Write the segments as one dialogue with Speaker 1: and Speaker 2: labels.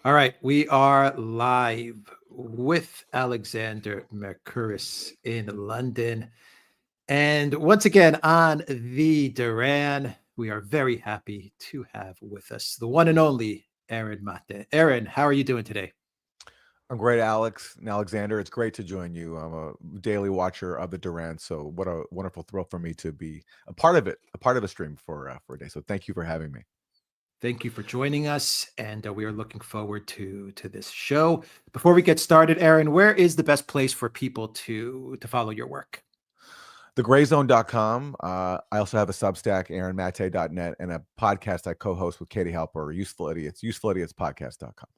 Speaker 1: All right, we are live with Alexander Mercouris in London. And once again on the Duran, we are very happy to have with us the one and only Aaron Maté. Aaron, how are you doing today?
Speaker 2: I'm great, Alex and Alexander. It's great to join you. I'm a daily watcher of the Duran, so what a wonderful thrill for me to be a part of it, a part of a stream for a day. So thank you for having me.
Speaker 1: Thank you for joining us, and we are looking forward to this show. Before we get started, Aaron, where is the best place for people to follow your work?
Speaker 2: TheGrayZone.com. I also have a Substack, AaronMatte.net, and a podcast I co-host with Katie Halper, Useful Idiots, UsefulIdiotspodcast.com.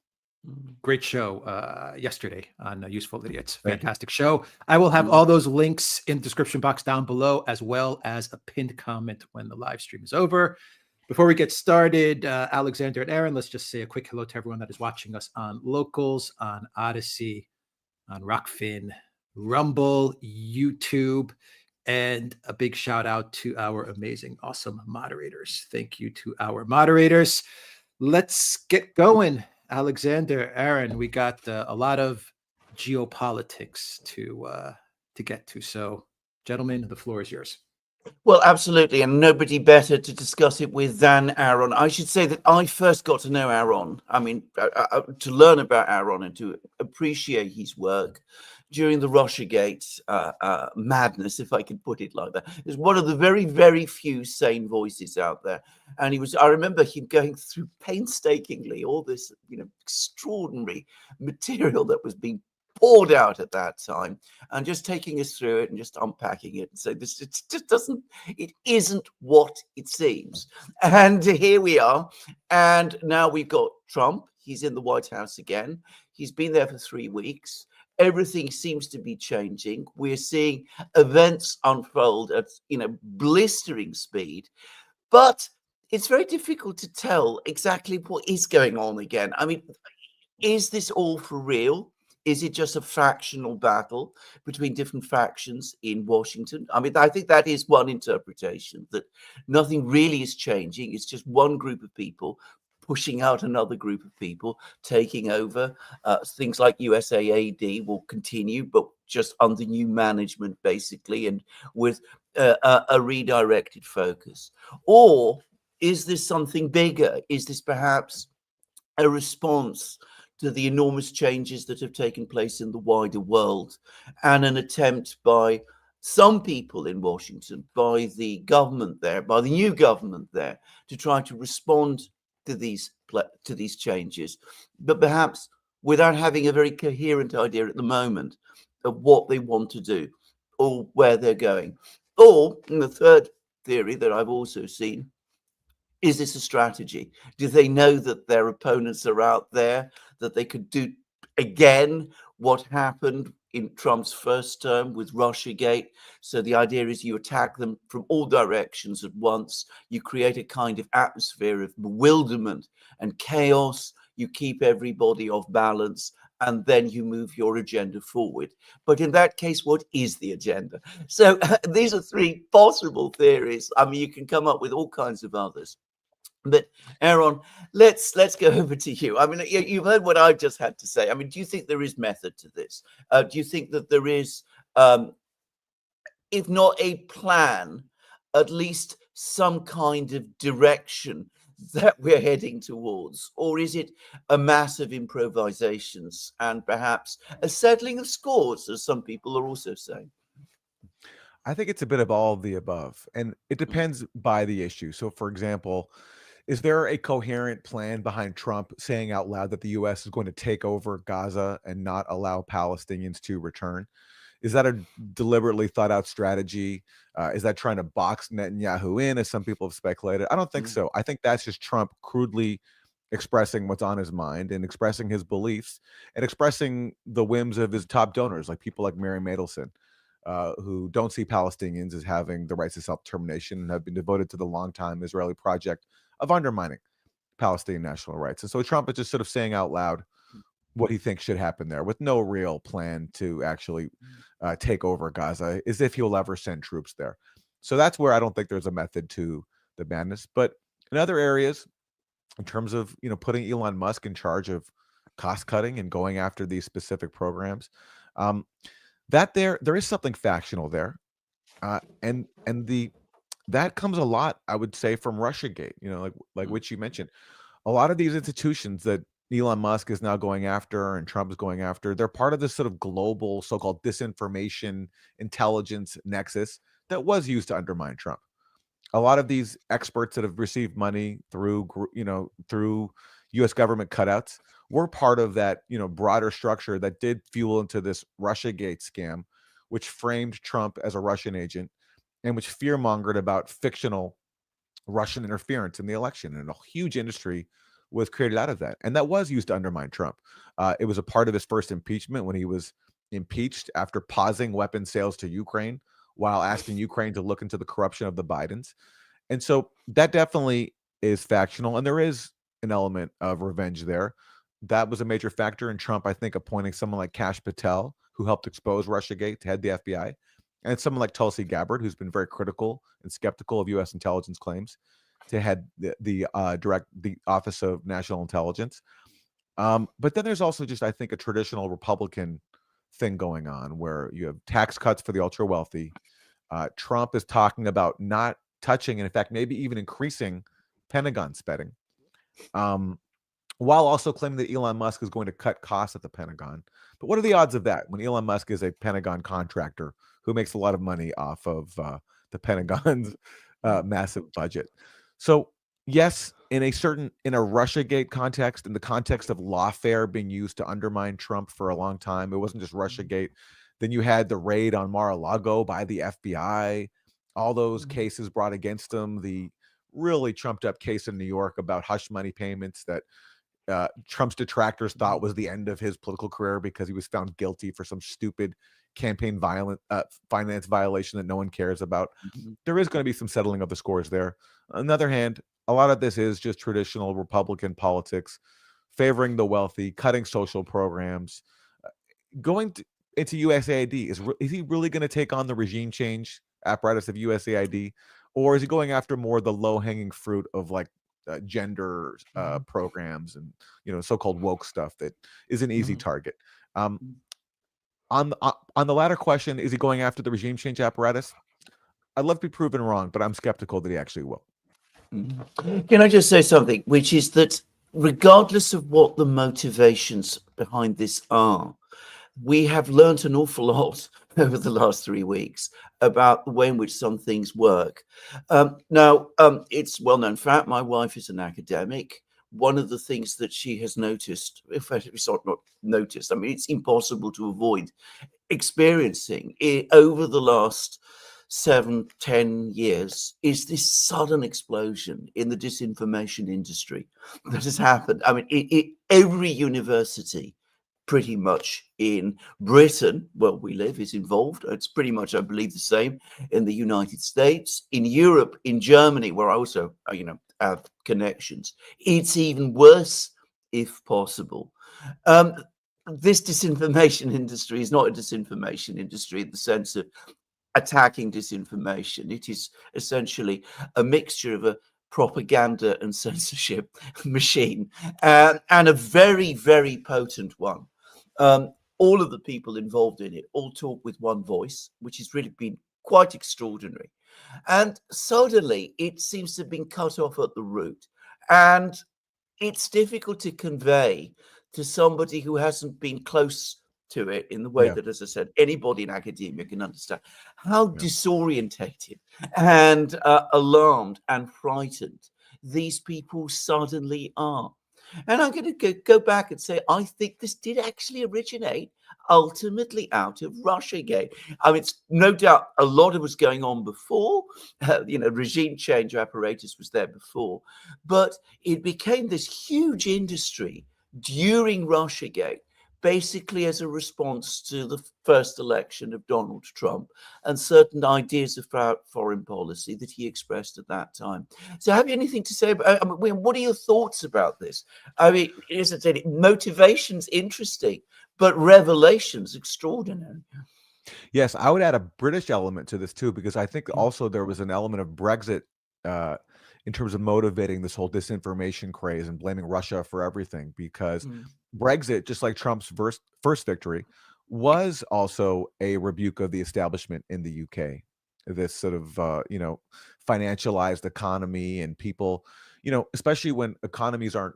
Speaker 1: Great show yesterday on Useful Idiots. Fantastic show. I will have all those links in the description box down below, as well as a pinned comment when the live stream is over. Before we get started, Alexander and Aaron, let's just say a quick hello to everyone that is watching us on Locals, on Odyssey, on Rockfin, Rumble, YouTube, and a big shout out to our amazing, awesome moderators. Thank you to our moderators. Let's get going. Alexander, Aaron, we got a lot of geopolitics to get to. So, gentlemen, the floor is yours.
Speaker 3: Well, absolutely, and nobody better to discuss it with than Aaron. I should say that I first got to know Aaron, to learn about Aaron and to appreciate his work during the Russiagate madness, if I could put it like that. He was one of the very, very few sane voices out there. And I remember him going through painstakingly all this, extraordinary material that was being poured out at that time, and just taking us through it and just unpacking it and say this it isn't what it seems. And here we are, and now we've got Trump. He's in the White House again. He's been there for 3 weeks. Everything seems to be changing. We're seeing events unfold at blistering speed, but it's very difficult to tell exactly what is going on again. I mean, is this all for real? Is it just a factional battle between different factions in Washington? I mean, I think that is one interpretation, that nothing really is changing. It's just one group of people pushing out another group of people, taking over. Things like USAID will continue, but just under new management, basically, and with a redirected focus. Or is this something bigger? Is this perhaps a response to the enormous changes that have taken place in the wider world, and an attempt by some people in Washington, by the government there, by the new government there, to try to respond to these changes, but perhaps without having a very coherent idea at the moment of what they want to do or where they're going. Or, and the third theory that I've also seen, is this a strategy? Do they know that their opponents are out there, that they could do again what happened in Trump's first term with Russiagate? So the idea is you attack them from all directions at once. You create a kind of atmosphere of bewilderment and chaos. You keep everybody off balance, and then you move your agenda forward. But in that case, what is the agenda? So these are 3 possible theories. I mean, you can come up with all kinds of others. But Aaron, let's go over to you. I mean, you've heard what I've just had to say. I mean, do you think there is method to this? Do you think that there is, if not a plan, at least some kind of direction that we're heading towards? Or is it a mass of improvisations and perhaps a settling of scores, as some people are also saying?
Speaker 2: I think it's a bit of all of the above, and it depends by the issue. So, for example, is there a coherent plan behind Trump saying out loud that the U.S. is going to take over Gaza and not allow Palestinians to return? Is that a deliberately thought out strategy? Is that trying to box Netanyahu in, as some people have speculated? I don't think so. I think that's just Trump crudely expressing what's on his mind and expressing his beliefs and expressing the whims of his top donors, like people like Mary Matelson, who don't see Palestinians as having the rights to self-determination and have been devoted to the long-time Israeli project of undermining Palestinian national rights. And so Trump is just sort of saying out loud what he thinks should happen there, with no real plan to actually take over Gaza, as if he'll ever send troops there. So that's where I don't think there's a method to the madness. But in other areas, in terms of putting Elon Musk in charge of cost cutting and going after these specific programs. That there is something factional there, and that comes a lot, I would say, from RussiaGate. Like which you mentioned, a lot of these institutions that Elon Musk is now going after and Trump is going after, they're part of this sort of global so-called disinformation intelligence nexus that was used to undermine Trump. A lot of these experts that have received money through through US government cutouts were part of that broader structure that did fuel into this RussiaGate scam, which framed Trump as a Russian agent and which fear-mongered about fictional Russian interference in the election. And a huge industry was created out of that, and that was used to undermine Trump. It was a part of his first impeachment when he was impeached after pausing weapons sales to Ukraine while asking Ukraine to look into the corruption of the Bidens. And so that definitely is factional, and there is an element of revenge there. That was a major factor in Trump, I think, appointing someone like Kash Patel, who helped expose Russiagate, to head the FBI, and someone like Tulsi Gabbard, who's been very critical and skeptical of U.S. intelligence claims, to head the Office of National Intelligence. But then there's also just, I think, a traditional Republican thing going on where you have tax cuts for the ultra wealthy. Trump is talking about not touching, and in fact, maybe even increasing Pentagon spending, while also claiming that Elon Musk is going to cut costs at the Pentagon. But what are the odds of that when Elon Musk is a Pentagon contractor who makes a lot of money off of the Pentagon's massive budget? So yes, in a Russiagate context, in the context of lawfare being used to undermine Trump for a long time, it wasn't just Russiagate. Then you had the raid on Mar-a-Lago by the FBI, all those cases brought against him, the really trumped up case in New York about hush money payments that Trump's detractors thought was the end of his political career because he was found guilty for some stupid campaign finance violation that no one cares about. There is going to be some settling of the scores there. On the other hand, a lot of this is just traditional Republican politics, favoring the wealthy, cutting social programs, going into USAID. Is he really going to take on the regime change apparatus of USAID, or is he going after more the low-hanging fruit of like gender programs and so-called woke stuff that is an easy target? On the latter question, is he going after the regime change apparatus? I'd love to be proven wrong, but I'm skeptical that he actually will.
Speaker 3: Can I just say something, which is that regardless of what the motivations behind this are, we have learned an awful lot over the last 3 weeks about the way in which some things work. Now, it's well-known fact, my wife is an academic. One of the things that she has noticed, in fact, it's not noticed, I mean, it's impossible to avoid experiencing over the last 7-10 years, is this sudden explosion in the disinformation industry that has happened. I mean, every university pretty much in Britain, where we live, is involved. It's pretty much, I believe, the same in the United States, in Europe, in Germany, where I also, have connections. It's even worse, if possible. This disinformation industry is not a disinformation industry in the sense of attacking disinformation. It is essentially a mixture of a propaganda and censorship machine, and a very, very potent one. All of the people involved in it all talk with one voice, which has really been quite extraordinary. And suddenly it seems to have been cut off at the root. And it's difficult to convey to somebody who hasn't been close to it in the way that, as I said, anybody in academia can understand how disorientated and alarmed and frightened these people suddenly are. And I'm going to go back and say, I think this did actually originate ultimately out of Russiagate. I mean, it's no doubt a lot of was going on before, regime change apparatus was there before, but it became this huge industry during Russiagate, basically as a response to the first election of Donald Trump and certain ideas of foreign policy that he expressed at that time. So have you anything to say about, what are your thoughts about this? I mean, as I said, motivation's interesting, but revelation's extraordinary.
Speaker 2: Yes, I would add a British element to this too, because I think also there was an element of Brexit in terms of motivating this whole disinformation craze and blaming Russia for everything, because Brexit, just like Trump's first victory, was also a rebuke of the establishment in the UK. This sort of, financialized economy, and people, especially when economies aren't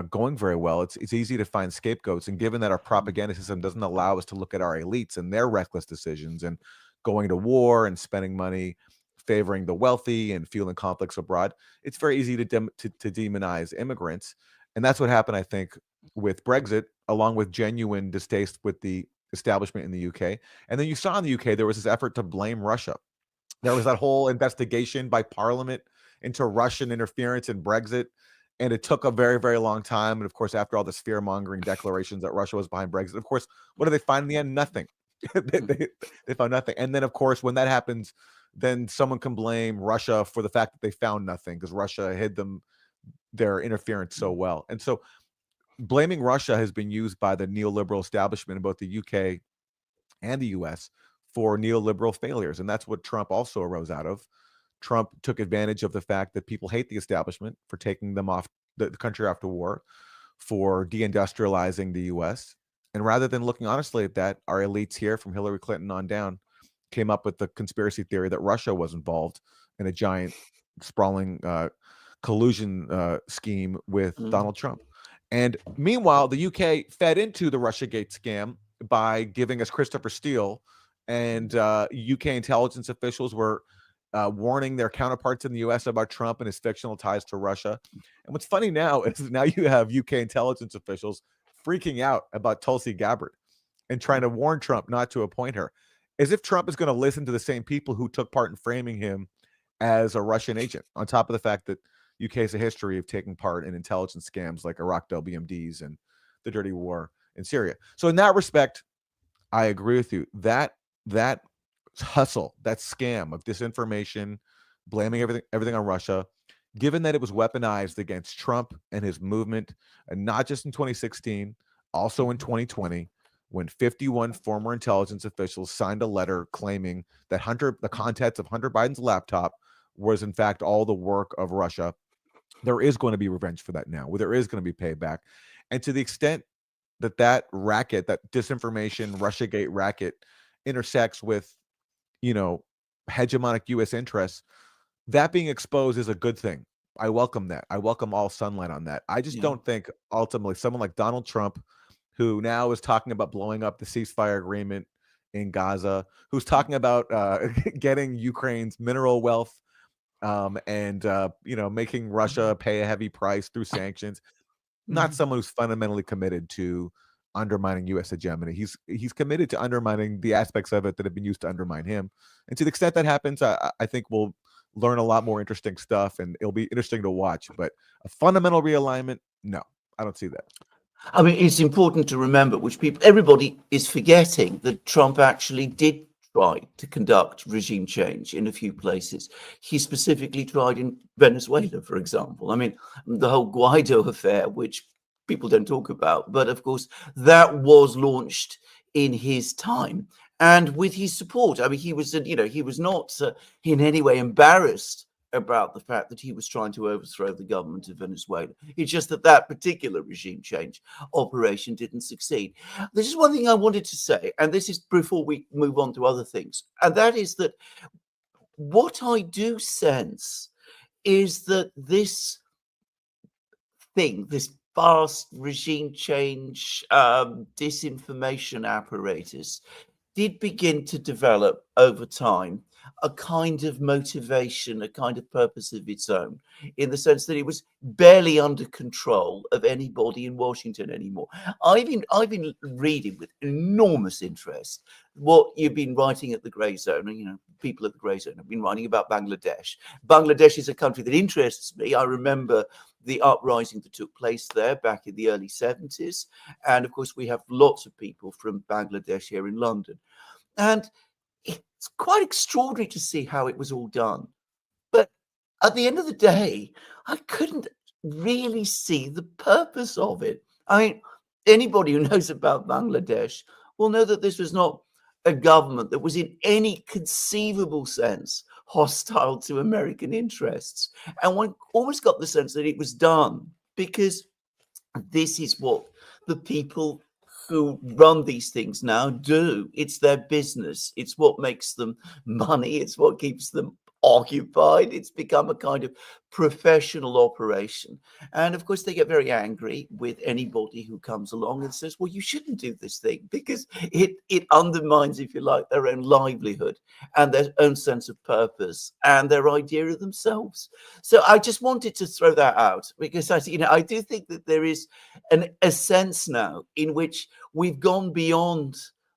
Speaker 2: going very well, it's easy to find scapegoats. And given that our propaganda system doesn't allow us to look at our elites and their reckless decisions and going to war and spending money favoring the wealthy and fueling conflicts abroad, it's very easy to demonize immigrants. And that's what happened, I think, with Brexit, along with genuine distaste with the establishment in the UK. And then you saw in the UK, there was this effort to blame Russia. There was that whole investigation by Parliament into Russian interference in Brexit. And it took a very, very long time. And of course, after all the fear mongering declarations that Russia was behind Brexit, of course, what do they find in the end? Nothing. they found nothing. And then, of course, when that happens, then someone can blame Russia for the fact that they found nothing, because Russia hid their interference so well. And so blaming Russia has been used by the neoliberal establishment in both the UK and the US for neoliberal failures. And that's what Trump also arose out of. Trump took advantage of the fact that people hate the establishment for taking them off the country after war, for deindustrializing the US. And rather than looking honestly at that, our elites here, from Hillary Clinton on down, came up with the conspiracy theory that Russia was involved in a giant, sprawling collusion scheme with Donald Trump. And meanwhile, the UK fed into the Russiagate scam by giving us Christopher Steele, and UK intelligence officials were warning their counterparts in the US about Trump and his fictional ties to Russia. And what's funny now is now you have UK intelligence officials freaking out about Tulsi Gabbard and trying to warn Trump not to appoint her, as if Trump is going to listen to the same people who took part in framing him as a Russian agent, on top of the fact that UK has a history of taking part in intelligence scams like Iraq WMDs and the dirty war in Syria. So in that respect, I agree with you. That hustle, that scam of disinformation, blaming everything on Russia, given that it was weaponized against Trump and his movement, and not just in 2016, also in 2020, when 51 former intelligence officials signed a letter claiming that the contents of Hunter Biden's laptop was in fact all the work of Russia. There is going to be revenge for that now. There is going to be payback. And to the extent that racket, that disinformation, Russiagate racket, intersects with, hegemonic U.S. interests, that being exposed is a good thing. I welcome that. I welcome all sunlight on that. I just don't think ultimately someone like Donald Trump, who now is talking about blowing up the ceasefire agreement in Gaza, who's talking about getting Ukraine's mineral wealth, and making Russia pay a heavy price through sanctions, not someone who's fundamentally committed to undermining U.S. hegemony. He's committed to undermining the aspects of it that have been used to undermine him. And to the extent that happens, I think we'll learn a lot more interesting stuff, and it'll be interesting to watch. But a fundamental realignment, no, I don't see that.
Speaker 3: I mean, it's important to remember, which everybody is forgetting, that Trump actually did try to conduct regime change in a few places. He specifically tried in Venezuela, for example. I mean, the whole Guaido affair, which people don't talk about, but of course, that was launched in his time and with his support. I mean, he was not in any way embarrassed about the fact that he was trying to overthrow the government of Venezuela. It's just that particular regime change operation didn't succeed. There's just one thing I wanted to say, and this is before we move on to other things, and that is that what I do sense is that this vast regime change, disinformation apparatus did begin to develop over time a kind of motivation, a kind of purpose of its own, in the sense that it was barely under control of anybody in Washington anymore. I've been reading with enormous interest what you've been writing at the Grey Zone. People at the Grey Zone have been writing about Bangladesh. Bangladesh is a country that interests me. I remember the uprising that took place there back in the early 70s. And of course, we have lots of people from Bangladesh here in London. And it's quite extraordinary to see how it was all done. But at the end of the day, I couldn't really see the purpose of it. I mean, anybody who knows about Bangladesh will know that this was not a government that was in any conceivable sense hostile to American interests. And one almost got the sense that it was done because this is what the people who run these things now do. It's their business. It's what makes them money. It's what keeps them occupied. It's become a kind of professional operation. And of course, they get very angry with anybody who comes along and says, well, you shouldn't do this thing because it undermines, if you like, their own livelihood and their own sense of purpose and their idea of themselves. So I just wanted to throw that out because I do think that there is a sense now in which we've gone beyond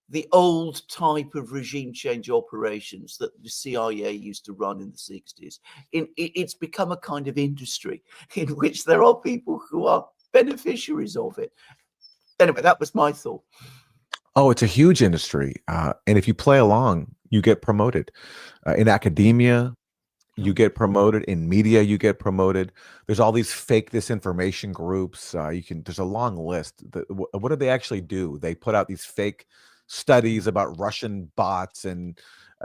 Speaker 3: the old type of regime change operations that the CIA used to run in the 60s. It's become a kind of industry in which there are people who are beneficiaries of it. Anyway, that was my thought.
Speaker 2: Oh, it's a huge industry. And if you play along, you get promoted. In academia, you get promoted. In media, you get promoted. There's all these fake disinformation groups. There's a long list. What do they actually do? They put out these fake studies about Russian bots and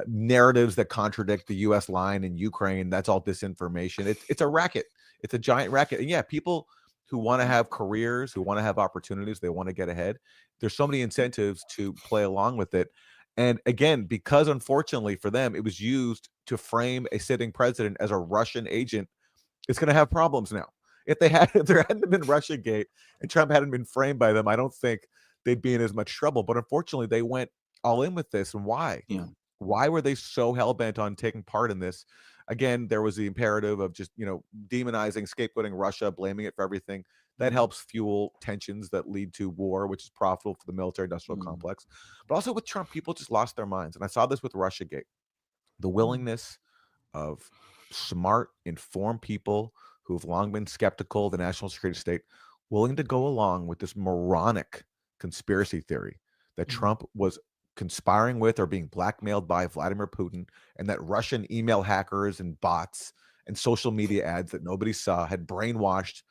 Speaker 2: narratives that contradict the U.S. line in Ukraine. That's all disinformation. It's a racket. It's a giant racket. And yeah, people who want to have careers, who want to have opportunities, they want to get ahead. There's so many incentives to play along with it. And again, because unfortunately for them, it was used to frame a sitting president as a Russian agent, it's going to have problems now. If there hadn't been Russiagate and Trump hadn't been framed by them, I don't think they'd be in as much trouble. But unfortunately, they went all in with this. And why?
Speaker 3: Yeah.
Speaker 2: Why were they so hell-bent on taking part in this? Again, there was the imperative of just, demonizing, scapegoating Russia, blaming it for everything. That helps fuel tensions that lead to war, which is profitable for the military-industrial complex. But also with Trump, people just lost their minds. And I saw this with Russiagate. The willingness of smart, informed people who've long been skeptical of the national security state, willing to go along with this moronic conspiracy theory that Trump was conspiring with or being blackmailed by Vladimir Putin, and that Russian email hackers and bots and social media ads that nobody saw had brainwashed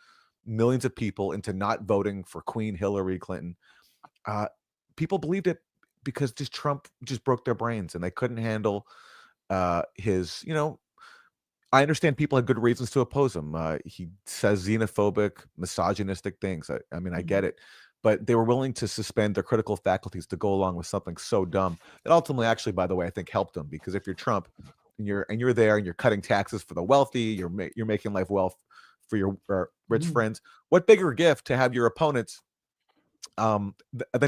Speaker 2: millions of people into not voting for Queen Hillary Clinton. People believed it because Trump just broke their brains and they couldn't handle his, I understand people had good reasons to oppose him. He says xenophobic, misogynistic things. I get it. But they were willing to suspend their critical faculties to go along with something so dumb that ultimately, actually, by the way, I think helped them. Because if you're Trump and you're there and you're cutting taxes for the wealthy, you're making life well for your rich friends, what bigger gift to have your opponents than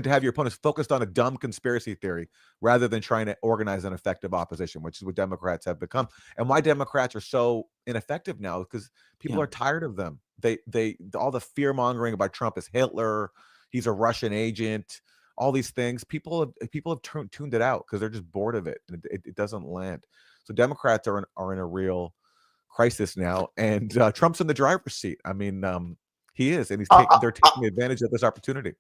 Speaker 2: to have your opponents focused on a dumb conspiracy theory rather than trying to organize an effective opposition, which is what Democrats have become. And why Democrats are so ineffective now, because people are tired of them. They all the fear mongering about Trump is Hitler, he's a Russian agent, all these things. People have tuned it out because they're just bored of it, and it doesn't land. So Democrats are in a real crisis now, and Trump's in the driver's seat. He is, and they're taking advantage of this opportunity.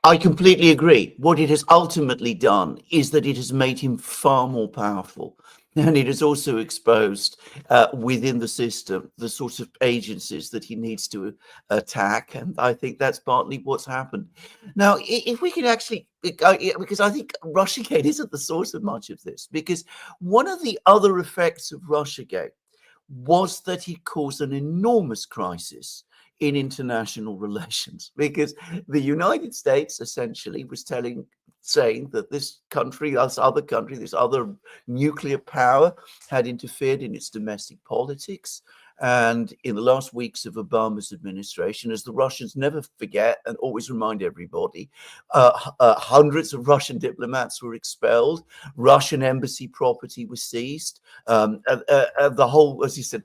Speaker 3: I completely agree. What it has ultimately done is that it has made him far more powerful. And it has also exposed within the system the sorts of agencies that he needs to attack. And I think that's partly what's happened. Now, if we could actually, because I think Russiagate isn't the source of much of this, because one of the other effects of Russiagate was that it caused an enormous crisis in international relations, because the United States essentially was saying that this other nuclear power had interfered in its domestic politics. And in the last weeks of Obama's administration, as the Russians never forget and always remind everybody, hundreds of Russian diplomats were expelled, Russian embassy property was seized, the whole, as you said,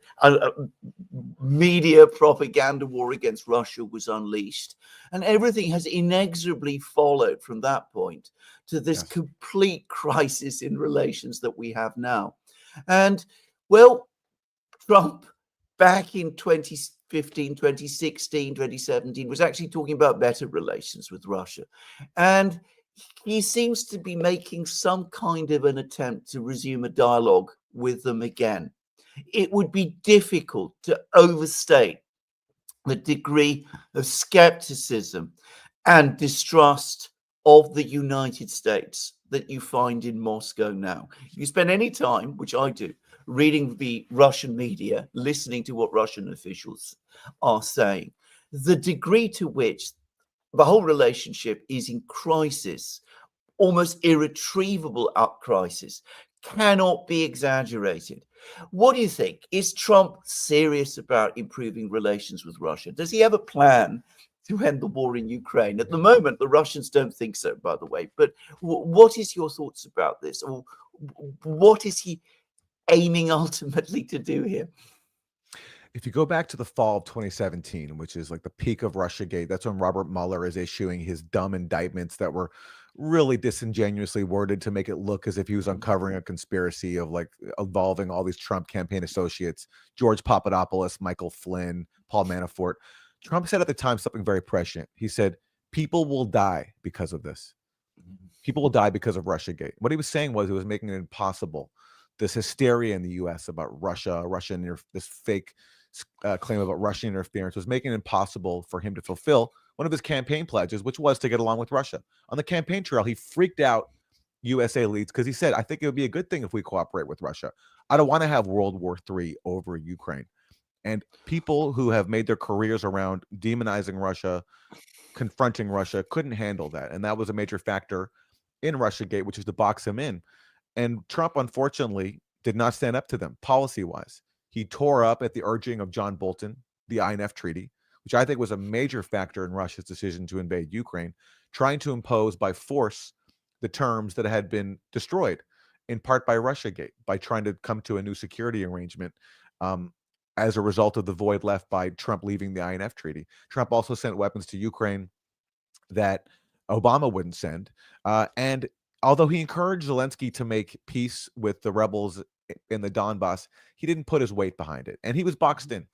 Speaker 3: media propaganda war against Russia was unleashed. And everything has inexorably followed from that point to this complete crisis in relations that we have now. And, well, Trump, back in 2015, 2016, 2017, was actually talking about better relations with Russia. And he seems to be making some kind of an attempt to resume a dialogue with them again. It would be difficult to overstate the degree of skepticism and distrust of the United States that you find in Moscow now. If you spend any time, which I do, reading the Russian media, listening to what Russian officials are saying, the degree to which the whole relationship is in crisis, almost irretrievable up crisis, cannot be exaggerated. What do you think? Is Trump serious about improving relations with Russia? Does he have a plan to end the war in Ukraine? At the moment, the Russians don't think so, by the way. But what is your thoughts about this? Or what is he aiming ultimately to do here?
Speaker 2: If you go back to the fall of 2017, which is like the peak of Russiagate, that's when Robert Mueller is issuing his dumb indictments that were really disingenuously worded to make it look as if he was uncovering a conspiracy of like involving all these Trump campaign associates, George Papadopoulos, Michael Flynn, Paul Manafort. Trump said at the time something very prescient. He said, people will die because of this. People will die because of Russiagate. What he was saying was he was making it impossible. This hysteria in the U.S. about Russia, this fake claim about Russian interference was making it impossible for him to fulfill one of his campaign pledges, which was to get along with Russia. On the campaign trail, he freaked out USA elites because he said, I think it would be a good thing if we cooperate with Russia. I don't want to have World War III over Ukraine. And people who have made their careers around demonizing Russia, confronting Russia, couldn't handle that. And that was a major factor in Russiagate, which is to box him in. And Trump, unfortunately, did not stand up to them policy-wise. He tore up at the urging of John Bolton, the INF Treaty, which I think was a major factor in Russia's decision to invade Ukraine, trying to impose by force the terms that had been destroyed, in part by Russiagate, by trying to come to a new security arrangement as a result of the void left by Trump leaving the INF Treaty. Trump also sent weapons to Ukraine that Obama wouldn't send. And although he encouraged Zelensky to make peace with the rebels in the Donbass, he didn't put his weight behind it, and he was boxed in.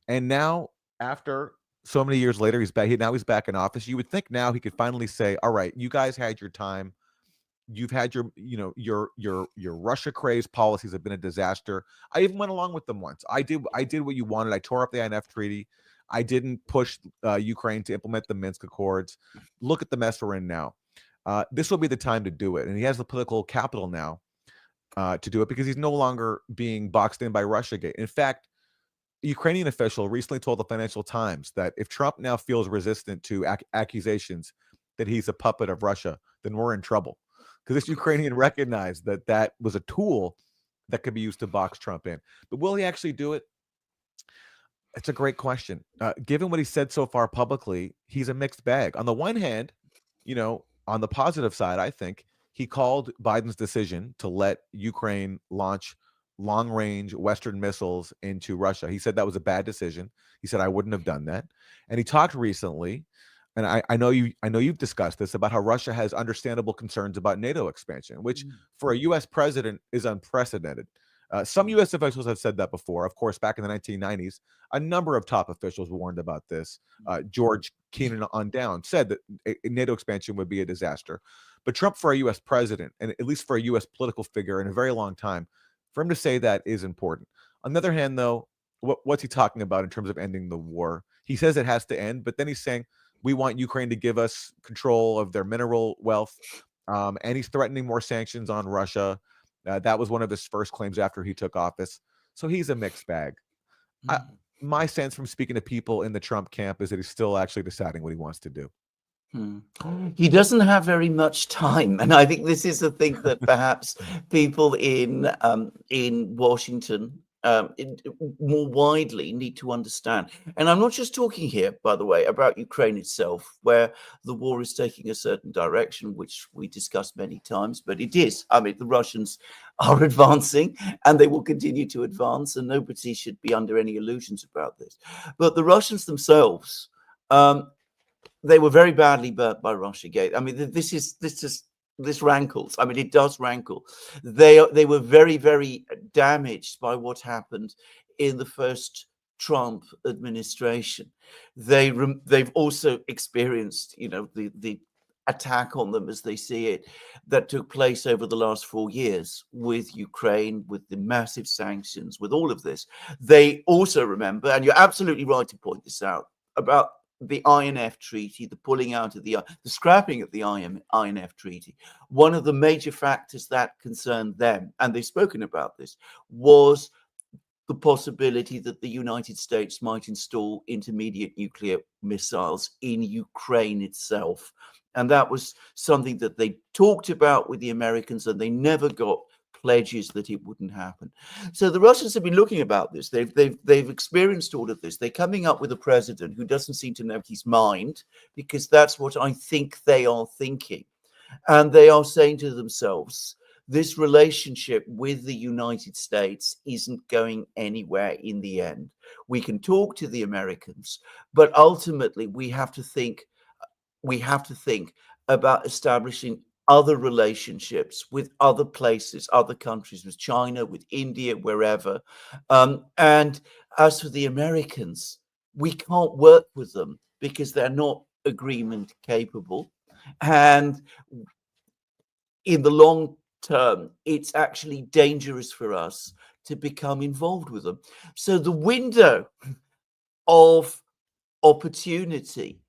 Speaker 2: And now, after so many years later, he's back. Now he's back in office. You would think now he could finally say, "All right, you guys had your time. You've had your Russia craze policies have been a disaster. I even went along with them once. I did what you wanted. I tore up the INF Treaty. I didn't push Ukraine to implement the Minsk Accords. Look at the mess we're in now. This will be the time to do it." And he has the political capital now to do it because he's no longer being boxed in by Russiagate. In fact, a Ukrainian official recently told the Financial Times that if Trump now feels resistant to accusations that he's a puppet of Russia, then we're in trouble. Because this Ukrainian recognized that that was a tool that could be used to box Trump in. But will he actually do it? It's a great question. Given what he said so far publicly, he's a mixed bag. On the one hand, on the positive side, I think he called Biden's decision to let Ukraine launch long-range Western missiles into Russia. He said that was a bad decision. He said, I wouldn't have done that. And he talked recently, and I know you've discussed this, about how Russia has understandable concerns about NATO expansion, which for a U.S. president is unprecedented. Some U.S. officials have said that before. Of course, back in the 1990s, a number of top officials warned about this. George Kennan on down said that NATO expansion would be a disaster. But Trump, for a U.S. president, and at least for a U.S. political figure in a very long time, for him to say that is important. On the other hand, though, what's he talking about in terms of ending the war? He says it has to end, but then he's saying we want Ukraine to give us control of their mineral wealth, and he's threatening more sanctions on Russia. That was one of his first claims after he took office. So he's a mixed bag. My sense from speaking to people in the Trump camp is that he's still actually deciding what he wants to do.
Speaker 3: He doesn't have very much time, and I think this is the thing that perhaps people in Washington more widely need to understand. And I'm not just talking here, by the way, about Ukraine itself, where the war is taking a certain direction, which we discussed many times, but it is. I mean, the Russians are advancing and they will continue to advance, and nobody should be under any illusions about this. But the Russians themselves, they were very badly burnt by Russiagate. I mean, this rankles. I mean, it does rankle. They were very, very damaged by what happened in the first Trump administration. They've also experienced, the attack on them, as they see it, that took place over the last 4 years with Ukraine, with the massive sanctions, with all of this. They also remember, and you're absolutely right to point this out, about the INF Treaty, the pulling out of the scrapping of the INF Treaty, one of the major factors that concerned them, and they've spoken about this, was the possibility that the United States might install intermediate nuclear missiles in Ukraine itself. And that was something that they talked about with the Americans, and they never got pledges that it wouldn't happen. So the Russians have been looking about this. They've experienced all of this. They're coming up with a president who doesn't seem to know his mind, because that's what I think they are thinking. And they are saying to themselves, this relationship with the United States isn't going anywhere in the end. We can talk to the Americans, but ultimately we have to think about establishing other relationships with other places, other countries, with China, with India, wherever. And as for the Americans, we can't work with them because they're not agreement capable. And in the long term, it's actually dangerous for us to become involved with them. So the window of opportunity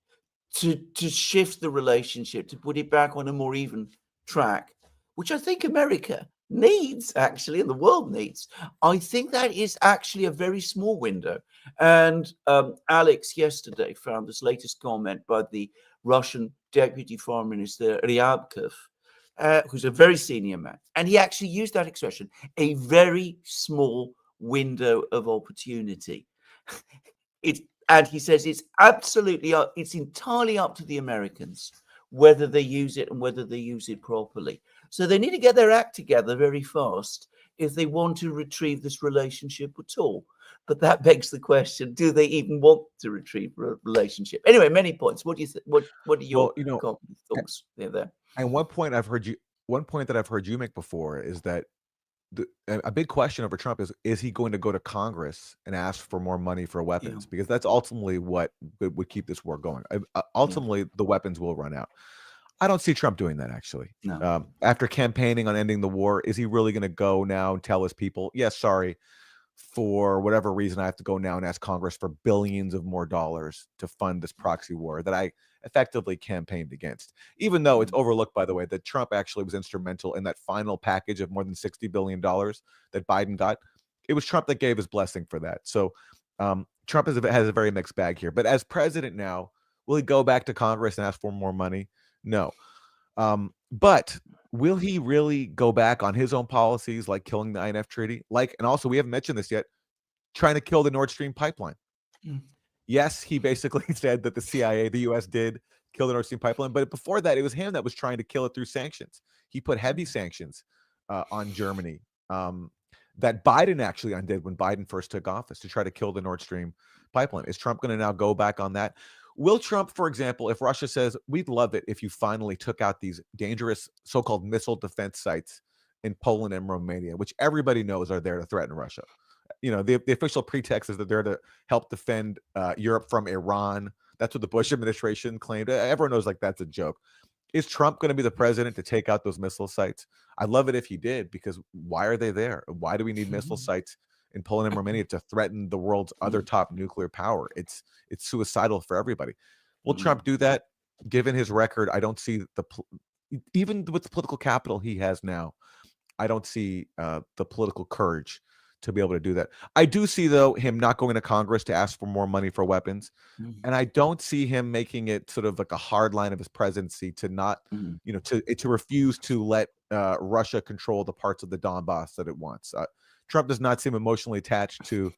Speaker 3: to shift the relationship, to put it back on a more even track, which I think America needs, actually, and the world needs, I think that is actually a very small window. And Alex yesterday found this latest comment by the Russian Deputy Foreign Minister Ryabkov, who's a very senior man, and he actually used that expression, a very small window of opportunity. And he says it's absolutely, it's entirely up to the Americans whether they use it and whether they use it properly. So they need to get their act together very fast if they want to retrieve this relationship at all. But that begs the question: do they even want to retrieve a relationship? Anyway, many points. What do you think? What are your thoughts there?
Speaker 2: And one point that I've heard you make before is that a big question over Trump is he going to go to Congress and ask for more money for weapons? Because that's ultimately what would keep this war going. Ultimately, the weapons will run out. I don't see Trump doing that, actually.
Speaker 3: No.
Speaker 2: After campaigning on ending the war, is he really going to go now and tell his people, yes, sorry, for whatever reason, I have to go now and ask Congress for billions of more dollars to fund this proxy war that I effectively campaigned against, even though it's overlooked, by the way, that Trump actually was instrumental in that final package of more than $60 billion that Biden got. It was Trump that gave his blessing for that. So Trump has a very mixed bag here. But as president now, will he go back to Congress and ask for more money? No. But will he really go back on his own policies, like killing the INF Treaty? And also, we haven't mentioned this yet, trying to kill the Nord Stream pipeline. Yes, he basically said that the CIA, the U.S. did kill the Nord Stream pipeline. But before that, it was him that was trying to kill it through sanctions. He put heavy sanctions on Germany that Biden actually undid when Biden first took office to try to kill the Nord Stream pipeline. Is Trump going to now go back on that? Will Trump, for example, if Russia says, we'd love it if you finally took out these dangerous so-called missile defense sites in Poland and Romania, which everybody knows are there to threaten Russia. You know, the official pretext is that they're to help defend Europe from Iran. That's what the Bush administration claimed. Everyone knows that's a joke. Is Trump going to be the president to take out those missile sites? I'd love it if he did, because why are they there? Why do we need missile sites in Poland and Romania to threaten the world's other top nuclear power? It's suicidal for everybody. Will Trump do that? Given his record, I don't see even with the political capital he has now, I don't see the political courage to be able to do that. I do see, though, him not going to Congress to ask for more money for weapons. And I don't see him making it sort of like a hard line of his presidency to not, to refuse to let Russia control the parts of the Donbass that it wants. Trump does not seem emotionally attached to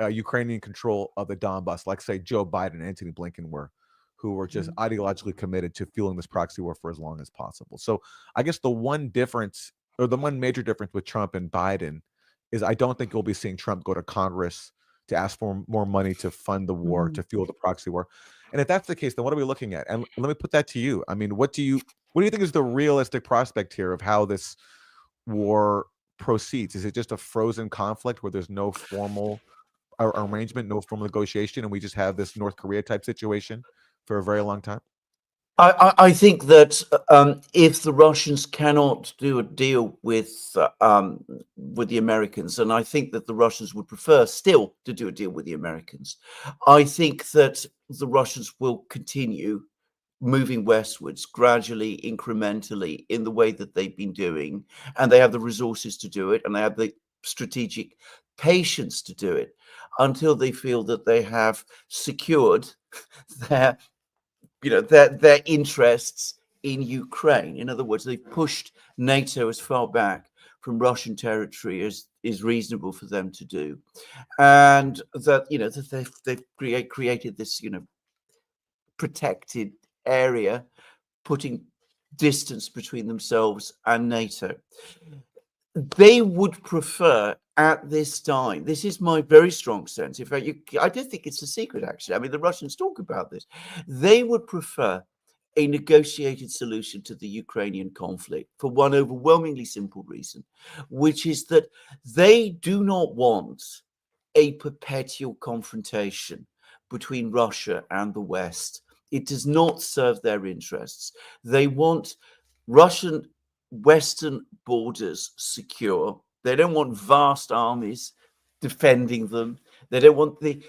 Speaker 2: Ukrainian control of the Donbass, like, say, Joe Biden and Antony Blinken were, who were just ideologically committed to fueling this proxy war for as long as possible. So I guess the one difference, or the one major difference with Trump and Biden, is I don't think we'll be seeing Trump go to Congress to ask for more money to fund the war, to fuel the proxy war. And if that's the case, then what are we looking at? And let me put that to you. I mean, what do you think is the realistic prospect here of how this war proceeds? Is it just a frozen conflict where there's no formal arrangement, no formal negotiation, and we just have this North Korea type situation for a very long time?
Speaker 3: I think that if the Russians cannot do a deal with the Americans, and I think that the Russians would prefer still to do a deal with the Americans, I think that the Russians will continue moving westwards gradually, incrementally, in the way that they've been doing, and they have the resources to do it, and they have the strategic patience to do it until they feel that they have secured their their interests in Ukraine. In other words, they've pushed NATO as far back from Russian territory as is reasonable for them to do, and that that they've created this protected area, putting distance between themselves and NATO. They would prefer at this time, this is my very strong sense. In fact, I don't think it's a secret, actually. I mean, the Russians talk about this. They would prefer a negotiated solution to the Ukrainian conflict for one overwhelmingly simple reason, which is that they do not want a perpetual confrontation between Russia and the West. It does not serve their interests. They want Russian Western borders secure. They don't want vast armies defending them. They don't want the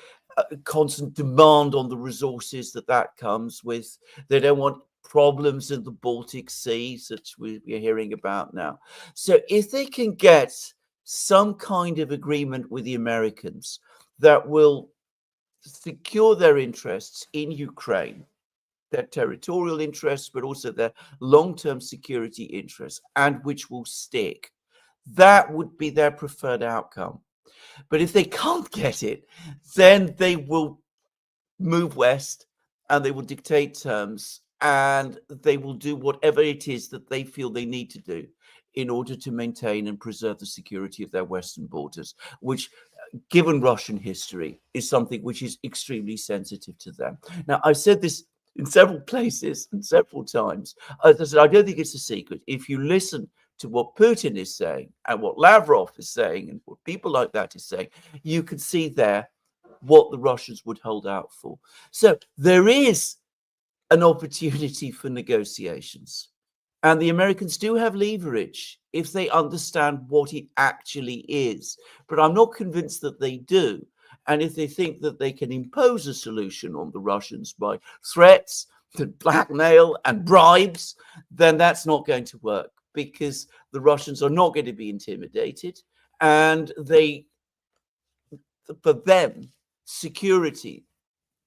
Speaker 3: constant demand on the resources that comes with. They don't want problems in the Baltic Sea, such we're hearing about now. So if they can get some kind of agreement with the Americans that will secure their interests in Ukraine, their territorial interests, but also their long-term security interests, and which will stick, that would be their preferred outcome. But if they can't get it, then they will move west and they will dictate terms and they will do whatever it is that they feel they need to do in order to maintain and preserve the security of their western borders, which, given Russian history, is something which is extremely sensitive to them. Now, I've said this in several places and several times. As I said, I don't think it's a secret. If you listen to what Putin is saying and what Lavrov is saying and what people like that is saying, you can see there what the Russians would hold out for. So there is an opportunity for negotiations. And the Americans do have leverage if they understand what it actually is. But I'm not convinced that they do. And if they think that they can impose a solution on the Russians by threats, blackmail, and bribes, then that's not going to work, because the Russians are not going to be intimidated. And for them, security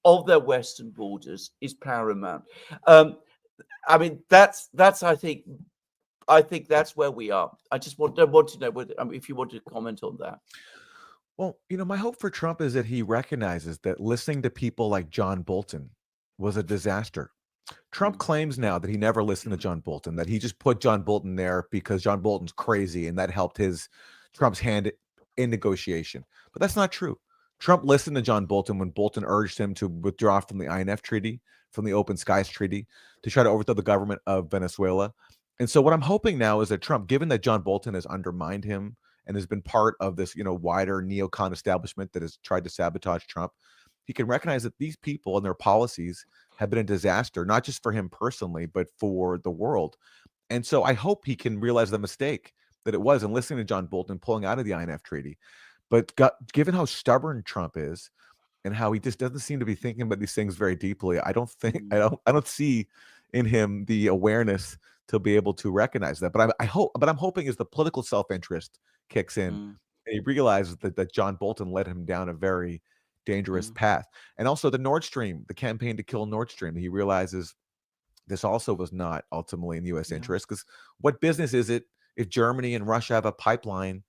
Speaker 3: of their western borders is paramount. I mean, that's I think that's where we are. I just want to know whether, if you want to comment on that.
Speaker 2: Well, my hope for Trump is that he recognizes that listening to people like John Bolton was a disaster. Trump claims now that he never listened to John Bolton, that he just put John Bolton there because John Bolton's crazy and that helped Trump's hand in negotiation. But that's not true. Trump listened to John Bolton when Bolton urged him to withdraw from the INF Treaty, from the Open Skies Treaty, to try to overthrow the government of Venezuela. And so what I'm hoping now is that Trump, given that John Bolton has undermined him and has been part of this, wider neocon establishment that has tried to sabotage Trump, he can recognize that these people and their policies have been a disaster, not just for him personally, but for the world. And so I hope he can realize the mistake that it was in listening to John Bolton pulling out of the INF Treaty. But given how stubborn Trump is and how he just doesn't seem to be thinking about these things very deeply, I don't see in him the awareness to be able to recognize that. But I'm hoping as the political self-interest kicks in, and he realizes that John Bolton led him down a very dangerous path. And also the campaign to kill Nord Stream, he realizes this also was not ultimately in U.S. interest, because what business is it if Germany and Russia have a pipeline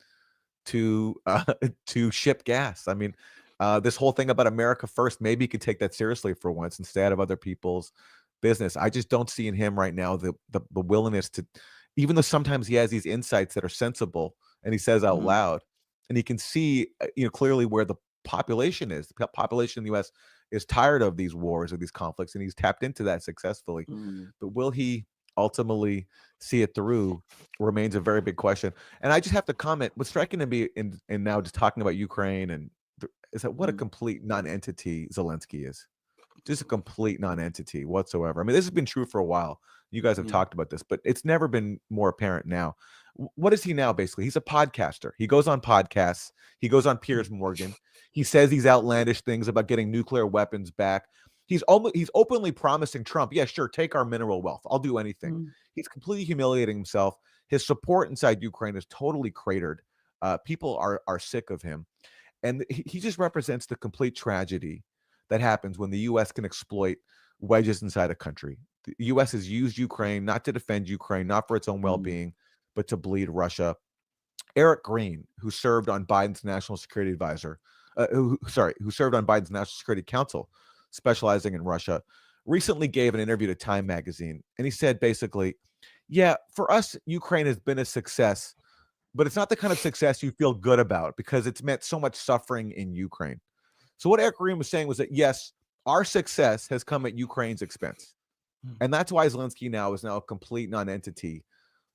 Speaker 2: to ship gas? I mean, this whole thing about America first, maybe he could take that seriously for once instead of other people's business. I just don't see in him right now the willingness to, even though sometimes he has these insights that are sensible and he says out loud, and he can see clearly where the population is. The population in the U.S. is tired of these wars or these conflicts, and he's tapped into that successfully. But will he ultimately see it through remains a very big question. And I just have to comment, what's striking to me in now just talking about Ukraine is that what a complete non-entity Zelensky is. just a complete non-entity whatsoever. I mean, this has been true for a while. You guys have talked about this, but it's never been more apparent now. What is he now? Basically, he's a podcaster. He goes on podcasts. He goes on Piers Morgan. He says these outlandish things about getting nuclear weapons back. He's openly promising Trump, yeah, sure, take our mineral wealth. I'll do anything. He's completely humiliating himself. His support inside Ukraine is totally cratered. People are sick of him. And he just represents the complete tragedy that happens when the U.S. can exploit wedges inside a country. The U.S. has used Ukraine not to defend Ukraine, not for its own well-being, but to bleed Russia. Eric Green, who served on Biden's national security advisor, who served on Biden's national security council, specializing in Russia, recently gave an interview to Time magazine. And he said basically, yeah, for us, Ukraine has been a success, but it's not the kind of success you feel good about because it's meant so much suffering in Ukraine. So what Eric Green was saying was that, yes, our success has come at Ukraine's expense. And that's why Zelensky is now a complete non-entity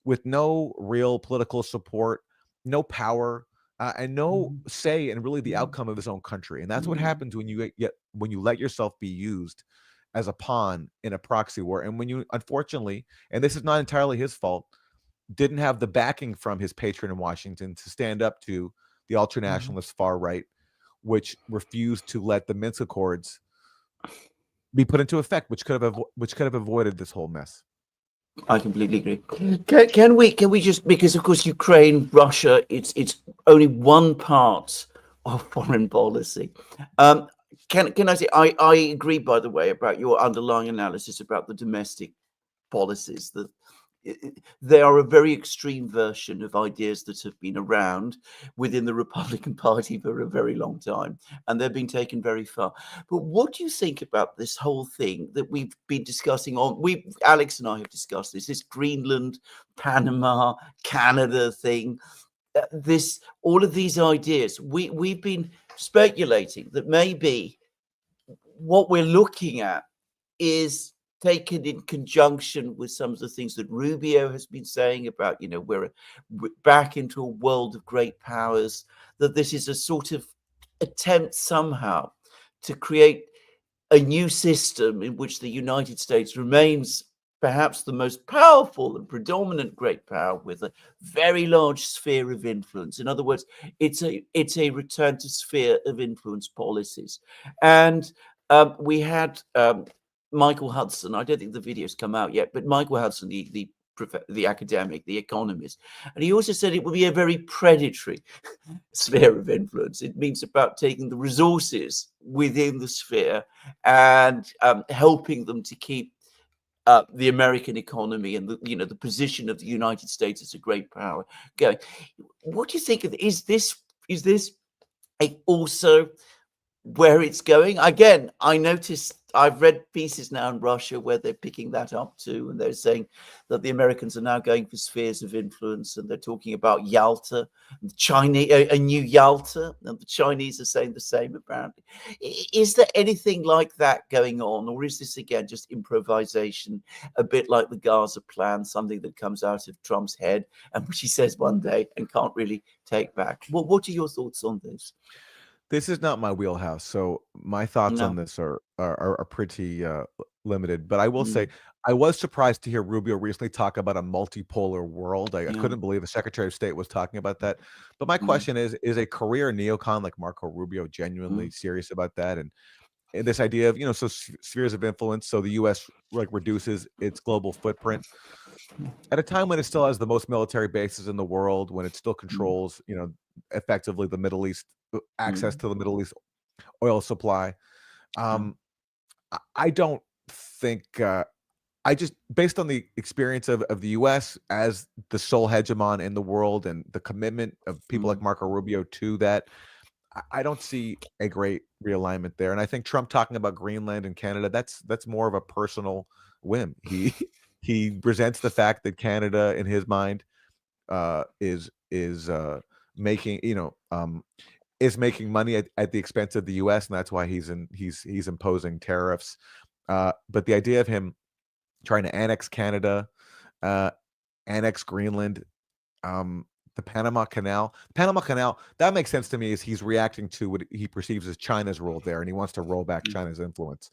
Speaker 2: with no real political support, no power, and no say in really the outcome of his own country. And that's what happens when you let yourself be used as a pawn in a proxy war. And when you, unfortunately, and this is not entirely his fault, didn't have the backing from his patron in Washington to stand up to the ultranationalist far right, which refused to let the Minsk Accords be put into effect, which could have avoided this whole mess.
Speaker 3: I completely agree. Can we just, because of course Ukraine, Russia, it's only one part of foreign policy. Can I say I agree, by the way, about your underlying analysis about the domestic policies, that they are a very extreme version of ideas that have been around within the Republican Party for a very long time, and they've been taken very far. But what do you think about this whole thing that we've been discussing Alex and I have discussed this Greenland, Panama, Canada thing, all of these ideas, we've been speculating that maybe what we're looking at is taken in conjunction with some of the things that Rubio has been saying about, we're back into a world of great powers, that this is a sort of attempt somehow to create a new system in which the United States remains perhaps the most powerful and predominant great power with a very large sphere of influence. In other words, it's a return to sphere of influence policies. And we had Michael Hudson. I don't think the video's come out yet, but Michael Hudson, the academic, the economist, and he also said it would be a very predatory sphere of influence. It means about taking the resources within the sphere and helping them to keep the American economy and the position of the United States as a great power going. What do you think of is this also where it's going? Again, I noticed I've read pieces now in Russia where they're picking that up too, and they're saying that the Americans are now going for spheres of influence, and they're talking about Yalta, a new Yalta, and the Chinese are saying the same apparently. Is there anything like that going on, or is this again just improvisation, a bit like the Gaza plan, something that comes out of Trump's head and which he says one day and can't really take back? What are your thoughts on this?
Speaker 2: This is not my wheelhouse, so my thoughts on
Speaker 3: No.
Speaker 2: this are pretty limited. But I will say, I was surprised to hear Rubio recently talk about a multipolar world. I couldn't believe the Secretary of State was talking about that. But my question is a career neocon like Marco Rubio genuinely serious about that? And this idea of so spheres of influence, so the U.S. reduces its global footprint at a time when it still has the most military bases in the world, when it still controls effectively the Middle East, access to the Middle East oil supply. I don't think I just, based on the experience of the U.S. as the sole hegemon in the world and the commitment of people like Marco Rubio to that, I don't see a great realignment there. And I think Trump talking about Greenland and Canada, that's more of a personal whim. He presents the fact that Canada, in his mind, is making is making money at the expense of the U.S., and that's why he's imposing tariffs. But the idea of him trying to annex Canada, annex Greenland, the Panama Canal, that makes sense to me, is he's reacting to what he perceives as China's role there, and he wants to roll back China's influence.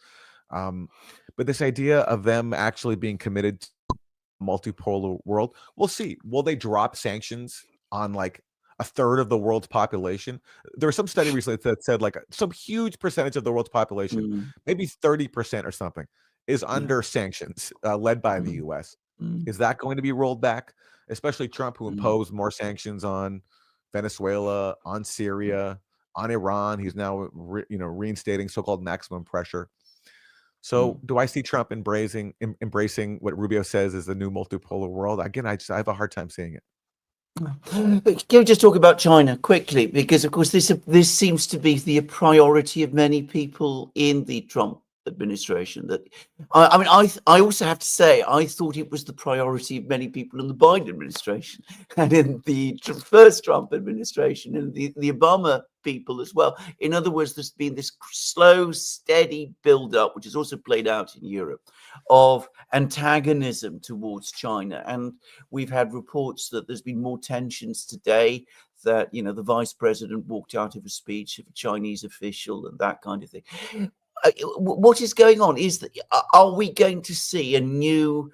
Speaker 2: But this idea of them actually being committed to a multipolar world, we'll see. Will they drop sanctions on like a third of the world's population? There was some study recently that said like some huge percentage of the world's population,
Speaker 3: Mm,
Speaker 2: maybe 30% or something, is
Speaker 3: yeah.
Speaker 2: under sanctions led by the
Speaker 3: Mm,
Speaker 2: US.
Speaker 3: mm,
Speaker 2: Is that going to be rolled back? Especially Trump, who
Speaker 3: mm,
Speaker 2: imposed more sanctions on Venezuela, on
Speaker 3: mm,
Speaker 2: Syria, on Iran. He's now reinstating so-called maximum pressure.
Speaker 3: mm.
Speaker 2: So do I see Trump embracing what Rubio says is the new multipolar world? Again, I have a hard time seeing it.
Speaker 3: Can we just talk about China quickly? Because of course this seems to be the priority of many people in the Trump administration. That I mean, I also have to say I thought it was the priority of many people in the Biden administration and in the first Trump administration and the Obama people as well. In other words, there's been this slow, steady build-up, which has also played out in Europe, of antagonism towards China. And we've had reports that there's been more tensions today, that, you know, the vice president walked out of a speech of a Chinese official and that kind of thing. What is going on? Are we going to see a new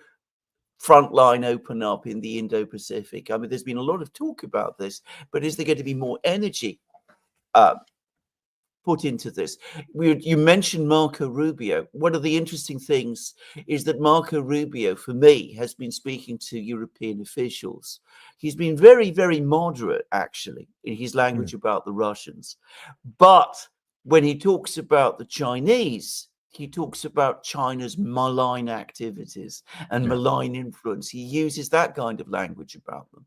Speaker 3: front line open up in the Indo-Pacific? I mean, there's been a lot of talk about this, but is there going to be more energy put into this? You mentioned Marco Rubio. One of the interesting things is that Marco Rubio, for me, has been speaking to European officials. He's been very, very moderate, actually, in his language about the Russians. But when he talks about the Chinese, he talks about China's malign activities and malign influence. He uses that kind of language about them.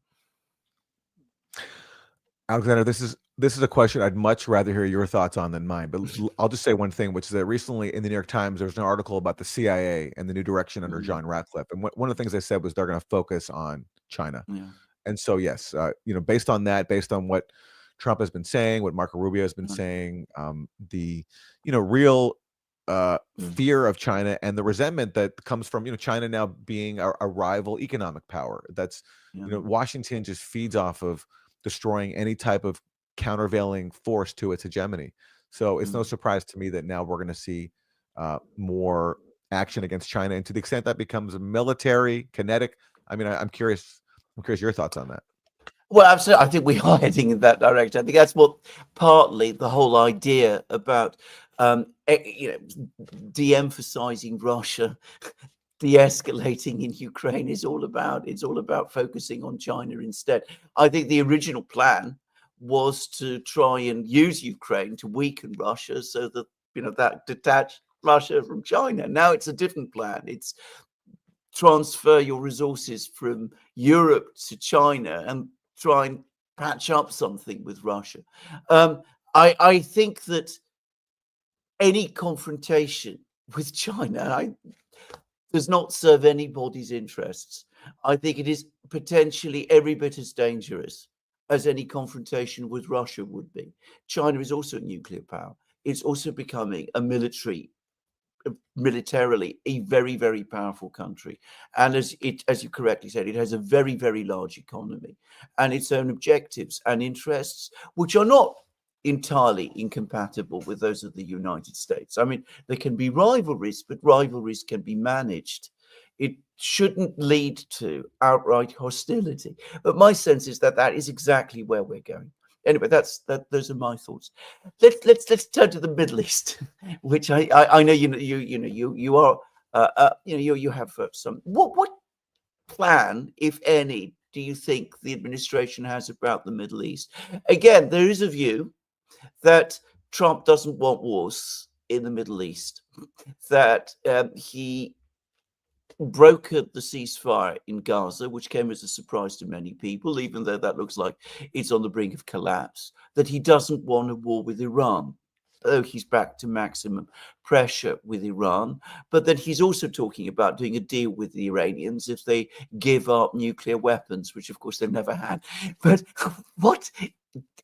Speaker 2: Alexander, this is a question I'd much rather hear your thoughts on than mine. But I'll just say one thing, which is that recently in the New York Times, there was an article about the CIA and the new direction under John Ratcliffe. And one of the things they said was they're going to focus on China.
Speaker 3: Yeah.
Speaker 2: And so, yes, based on that, based on what Trump has been saying, what Marco Rubio has been saying, the real fear of China and the resentment that comes from China now being a rival economic power. That's Washington just feeds off of destroying any type of countervailing force to its hegemony. So it's no surprise to me that now we're going to see more action against China, and to the extent that becomes military, kinetic. I mean, I'm curious your thoughts on that.
Speaker 3: Well, absolutely. I think we are heading in that direction. I think that's what partly the whole idea about, de-emphasizing Russia, de-escalating in Ukraine is all about. It's all about focusing on China instead. I think the original plan was to try and use Ukraine to weaken Russia so that, that detached Russia from China. Now it's a different plan. It's transfer your resources from Europe to China and try and patch up something with Russia. I think that any confrontation with China does not serve anybody's interests. I think it is potentially every bit as dangerous as any confrontation with Russia would be. China is also a nuclear power. It's also becoming a militarily a very, very powerful country, and as you correctly said, it has a very, very large economy and its own objectives and interests, which are not entirely incompatible with those of the United States. I mean, there can be rivalries, but rivalries can be managed. It shouldn't lead to outright hostility, but my sense is that that is exactly where we're going. Anyway, those are my thoughts. Let's turn to the Middle East, which I know you are you have some. What plan, if any, do you think the administration has about the Middle East? Again, there is a view that Trump doesn't want wars in the Middle East, that he brokered the ceasefire in Gaza, which came as a surprise to many people, even though that looks like it's on the brink of collapse, that he doesn't want a war with Iran, though he's back to maximum pressure with Iran, but that he's also talking about doing a deal with the Iranians if they give up nuclear weapons, which of course they've never had. But what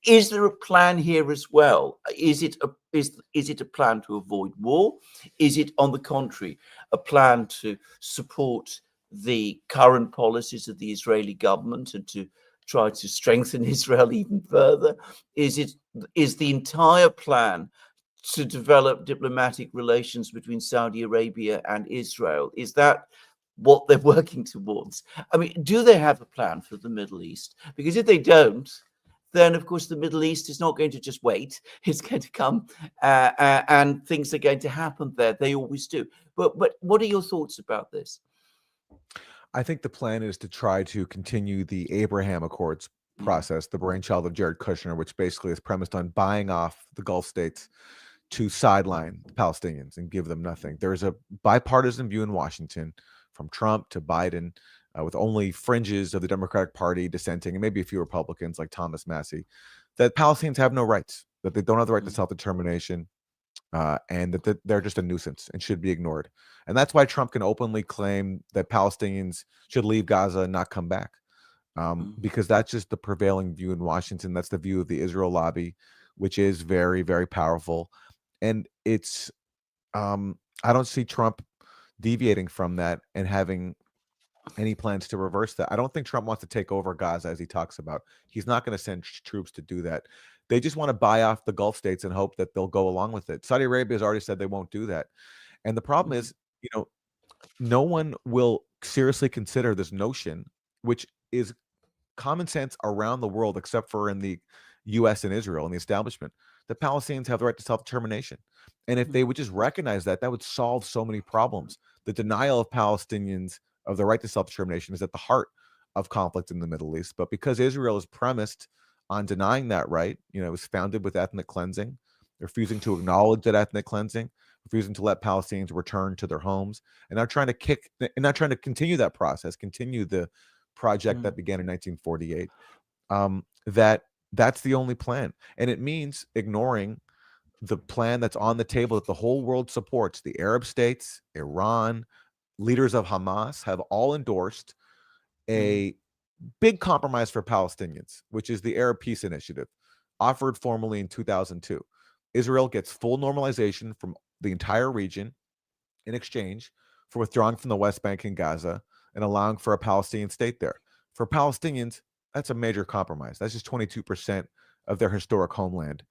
Speaker 3: is there a plan here as well? Is it a plan to avoid war? Is it, on the contrary, a plan to support the current policies of the Israeli government and to try to strengthen Israel even further? Is the entire plan to develop diplomatic relations between Saudi Arabia and Israel? Is that what they're working towards? I mean, do they have a plan for the Middle East? Because if they don't, then of course the Middle East is not going to just wait. It's going to come and things are going to happen there. They always do. But what are your thoughts about this?
Speaker 2: I think the plan is to try to continue the Abraham Accords process, the brainchild of Jared Kushner, which basically is premised on buying off the Gulf states to sideline the Palestinians and give them nothing. There's a bipartisan view in Washington, from Trump to Biden, with only fringes of the Democratic Party dissenting, and maybe a few Republicans like Thomas Massey, that Palestinians have no rights, that they don't have the right to self-determination, and that they're just a nuisance and should be ignored. And that's why Trump can openly claim that Palestinians should leave Gaza and not come back, because that's just the prevailing view in Washington. That's the view of the Israel lobby, which is very, very powerful. And it's, I don't see Trump deviating from that and having any plans to reverse that. I don't think Trump wants to take over Gaza, as he talks about. He's not going to send troops to do that. They just want to buy off the Gulf states and hope that they'll go along with it. Saudi Arabia has already said they won't do that. And the problem is, no one will seriously consider this notion, which is common sense around the world, except for in the US and Israel and the establishment, that Palestinians have the right to self-determination. And if they would just recognize that, that would solve so many problems. The denial of Palestinians of the right to self-determination is at the heart of conflict in the Middle East. But because Israel is premised on denying that right, it was founded with ethnic cleansing, refusing to acknowledge that ethnic cleansing, refusing to let Palestinians return to their homes, and not trying to continue that process, continue the project that began in 1948. That's the only plan. And it means ignoring the plan that's on the table that the whole world supports. The Arab states, Iran, leaders of Hamas have all endorsed a big compromise for Palestinians, which is the Arab Peace Initiative, offered formally in 2002. Israel gets full normalization from the entire region in exchange for withdrawing from the West Bank and Gaza and allowing for a Palestinian state there. For Palestinians, that's a major compromise. That's just 22% of their historic homeland.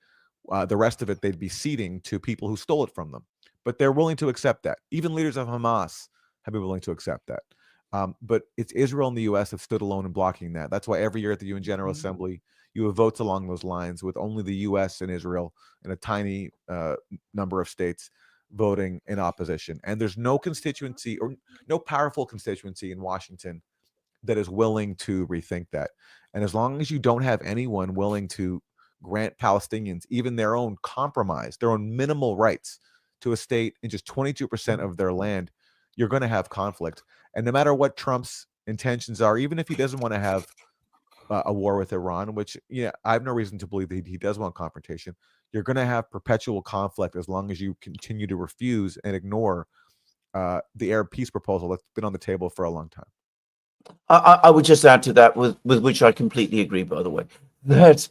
Speaker 2: The rest of it, they'd be ceding to people who stole it from them. But they're willing to accept that. Even leaders of Hamas have been willing to accept that. But it's Israel and the U.S. have stood alone in blocking that. That's why every year at the UN General Assembly, you have votes along those lines, with only the U.S. and Israel and a tiny number of states voting in opposition. And there's no constituency or no powerful constituency in Washington that is willing to rethink that. And as long as you don't have anyone willing to grant Palestinians even their own compromise, their own minimal rights to a state in just 22% of their land, you're going to have conflict. And no matter what Trump's intentions are, even if he doesn't want to have a war with Iran, which, I have no reason to believe that he does want confrontation, you're going to have perpetual conflict as long as you continue to refuse and ignore the Arab peace proposal that's been on the table for a long time.
Speaker 3: I would just add to that, with which I completely agree, by the way, that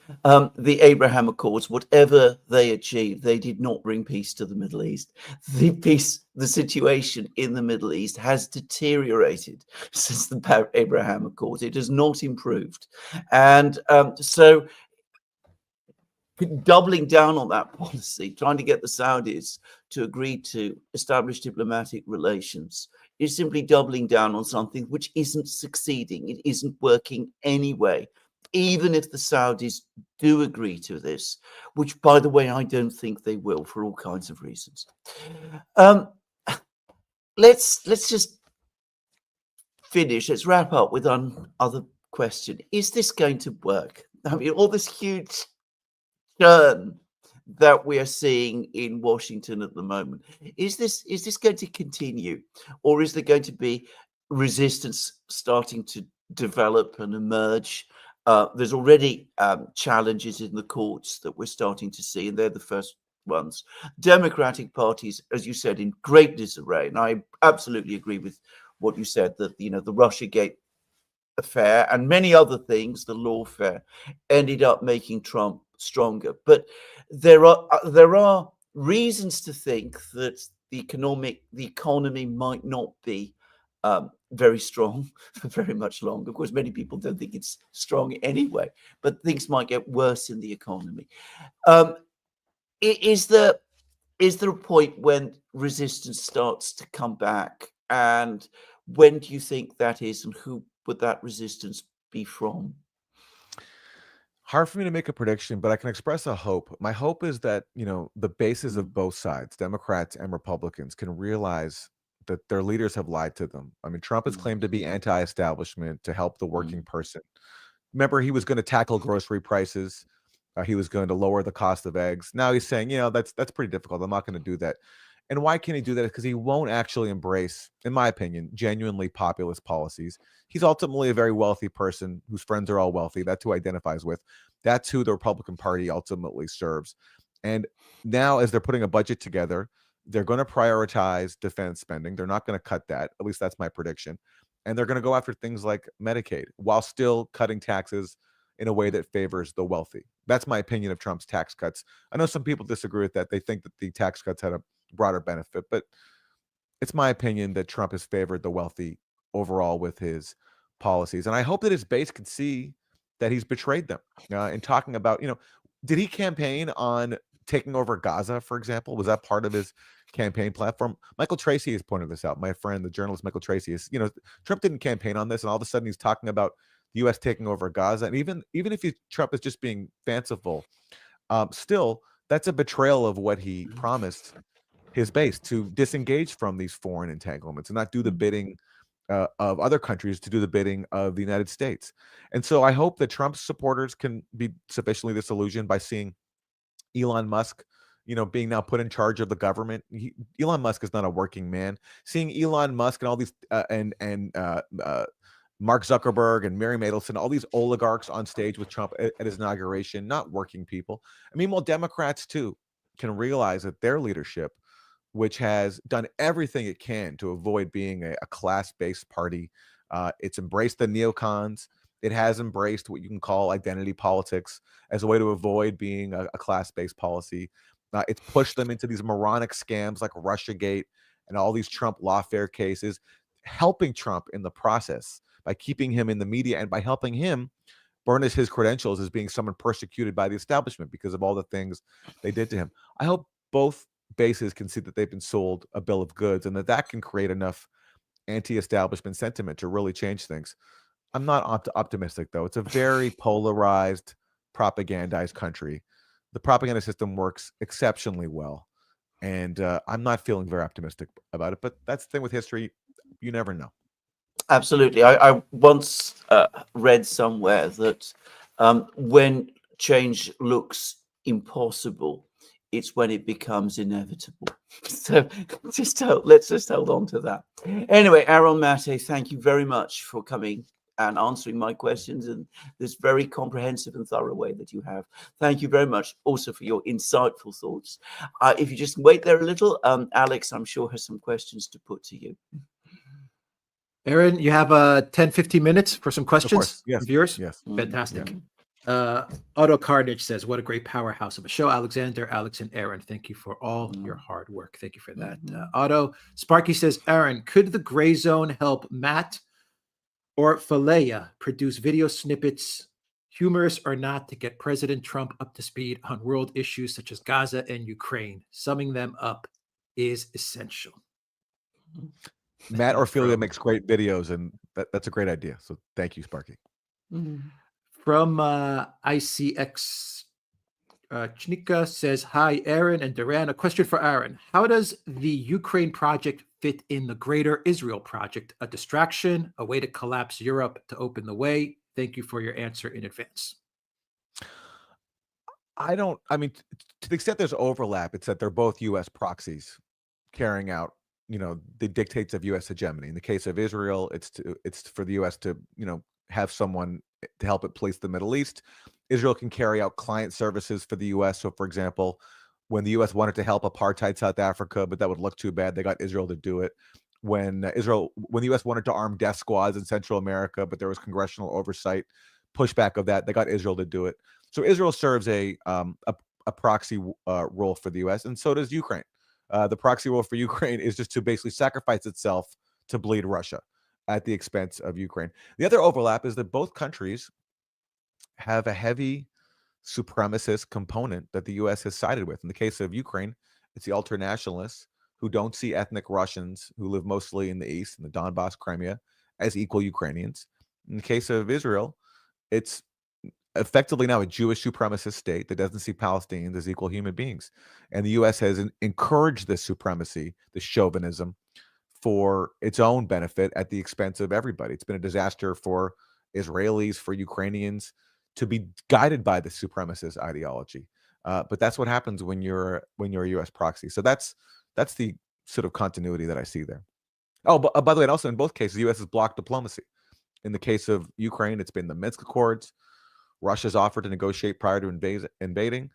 Speaker 3: the Abraham Accords, whatever they achieved, they did not bring peace to the Middle East. The situation in the Middle East has deteriorated since the Abraham Accords. It has not improved. And so doubling down on that policy, trying to get the Saudis to agree to establish diplomatic relations, is simply doubling down on something which isn't succeeding. It isn't working anyway, even if the Saudis do agree to this, which, by the way, I don't think they will, for all kinds of reasons. Let's just finish. Let's wrap up with another question. Is this going to work? I mean, all this huge churn that we are seeing in Washington at the moment, is this going to continue, or is there going to be resistance starting to develop and emerge? There's already challenges in the courts that we're starting to see, and they're the first ones. Democratic parties, as you said, in great disarray, and I absolutely agree with what you said, that the Russiagate affair and many other things, the lawfare, ended up making Trump stronger. But there are reasons to think that the economy might not be very strong for very much longer. Of course, many people don't think it's strong anyway, but things might get worse in the economy. Is there is there a point when resistance starts to come back? And when do you think that is? And who would that resistance be from?
Speaker 2: Hard for me to make a prediction, but I can express a hope. My hope is that, the bases of both sides, Democrats and Republicans, can realize that their leaders have lied to them. I mean, Trump has claimed to be anti-establishment, to help the working person. Remember, he was going to tackle grocery prices. He was going to lower the cost of eggs. Now he's saying, that's pretty difficult. I'm not going to do that. And why can't he do that? Because he won't actually embrace, in my opinion, genuinely populist policies. He's ultimately a very wealthy person whose friends are all wealthy. That's who he identifies with. That's who the Republican Party ultimately serves. And now, as they're putting a budget together, they're going to prioritize defense spending. They're not going to cut that. At least that's my prediction. And they're going to go after things like Medicaid while still cutting taxes in a way that favors the wealthy. That's my opinion of Trump's tax cuts. I know some people disagree with that. They think that the tax cuts had a broader benefit, but it's my opinion that Trump has favored the wealthy overall with his policies. And I hope that his base can see that he's betrayed them. In talking about, did he campaign on taking over Gaza, for example? Was that part of his campaign platform? Michael Tracy has pointed this out. My friend, the journalist Michael Tracy, is, Trump didn't campaign on this, and all of a sudden he's talking about the U.S. taking over Gaza. And even if Trump is just being fanciful, still, that's a betrayal of what he promised his base, to disengage from these foreign entanglements and not do the bidding of other countries, to do the bidding of the United States. And so I hope that Trump's supporters can be sufficiently disillusioned by seeing Elon Musk, being now put in charge of the government. Elon Musk is not a working man. Seeing Elon Musk and all these Mark Zuckerberg and Mary Matelson, all these oligarchs on stage with Trump at his inauguration, not working people. I mean, well, Democrats too can realize that their leadership, which has done everything it can to avoid being a class-based party, it's embraced the neocons. It has embraced what you can call identity politics as a way to avoid being a class-based policy. It's pushed them into these moronic scams like Russiagate and all these Trump lawfare cases, helping Trump in the process by keeping him in the media and by helping him burnish his credentials as being someone persecuted by the establishment because of all the things they did to him. I hope both bases can see that they've been sold a bill of goods and that can create enough anti-establishment sentiment to really change things. I'm not optimistic, though. It's a very polarized, propagandized country. The propaganda system works exceptionally well, and I'm not feeling very optimistic about it. But that's the thing with history. You never know.
Speaker 3: Absolutely. I once read somewhere that when change looks impossible, it's when it becomes inevitable. So let's just hold on to that. Anyway, Aaron Maté, thank you very much for coming and answering my questions in this very comprehensive and thorough way that you have. Thank you very much also for your insightful thoughts. If you just wait there a little, Alex, I'm sure, has some questions to put to you.
Speaker 1: Aaron, you have 10, 15 minutes for some questions
Speaker 2: yes.
Speaker 1: from viewers?
Speaker 2: Yes.
Speaker 1: Fantastic. Auto Carnage says, what a great powerhouse of a show. Alexander, Alex, and Aaron, thank you for all your hard work. Thank you for that. Otto Sparky says, Aaron, could the gray zone help Matt or Falea produce video snippets, humorous or not, to get President Trump up to speed on world issues such as Gaza and Ukraine? Summing them up is essential.
Speaker 2: Matt Orfilia makes great videos, and that's a great idea. So thank you, Sparky.
Speaker 1: From ICX, Chnika says, hi, Aaron and Duran. A question for Aaron. How does the Ukraine project fit in the greater Israel project? A distraction, a way to collapse Europe to open the way? Thank you for your answer in advance.
Speaker 2: I mean, to the extent there's overlap, it's that they're both U.S. proxies carrying out, the dictates of U.S. hegemony. In the case of Israel, it's for the U.S. to, have someone to help it police the Middle East. Israel can carry out client services for the U.S. So, for example, when the U.S. wanted to help apartheid South Africa, but that would look too bad, they got Israel to do it. When the U.S. wanted to arm death squads in Central America, but there was congressional oversight, pushback of that, they got Israel to do it. So Israel serves a proxy role for the U.S., and so does Ukraine. The proxy role for Ukraine is just to basically sacrifice itself to bleed Russia at the expense of Ukraine. The other overlap is that both countries have a heavy supremacist component that the U.S. has sided with. In the case of Ukraine, It's the ultranationalists who don't see ethnic Russians who live mostly in the east, in the Donbass, Crimea, as equal Ukrainians. In the case of Israel, it's effectively now a Jewish supremacist state that doesn't see Palestinians as equal human beings. And the U.S. has encouraged this supremacy, this chauvinism, for its own benefit at the expense of everybody. It's been a disaster for Israelis, for Ukrainians to be guided by the supremacist ideology. But that's what happens when you're a U.S. proxy. So that's the sort of continuity that I see there. Oh, but by the way, and also in both cases, the U.S. has blocked diplomacy. In the case of Ukraine, it's been the Minsk Accords. Russia's offered to negotiate prior to invading.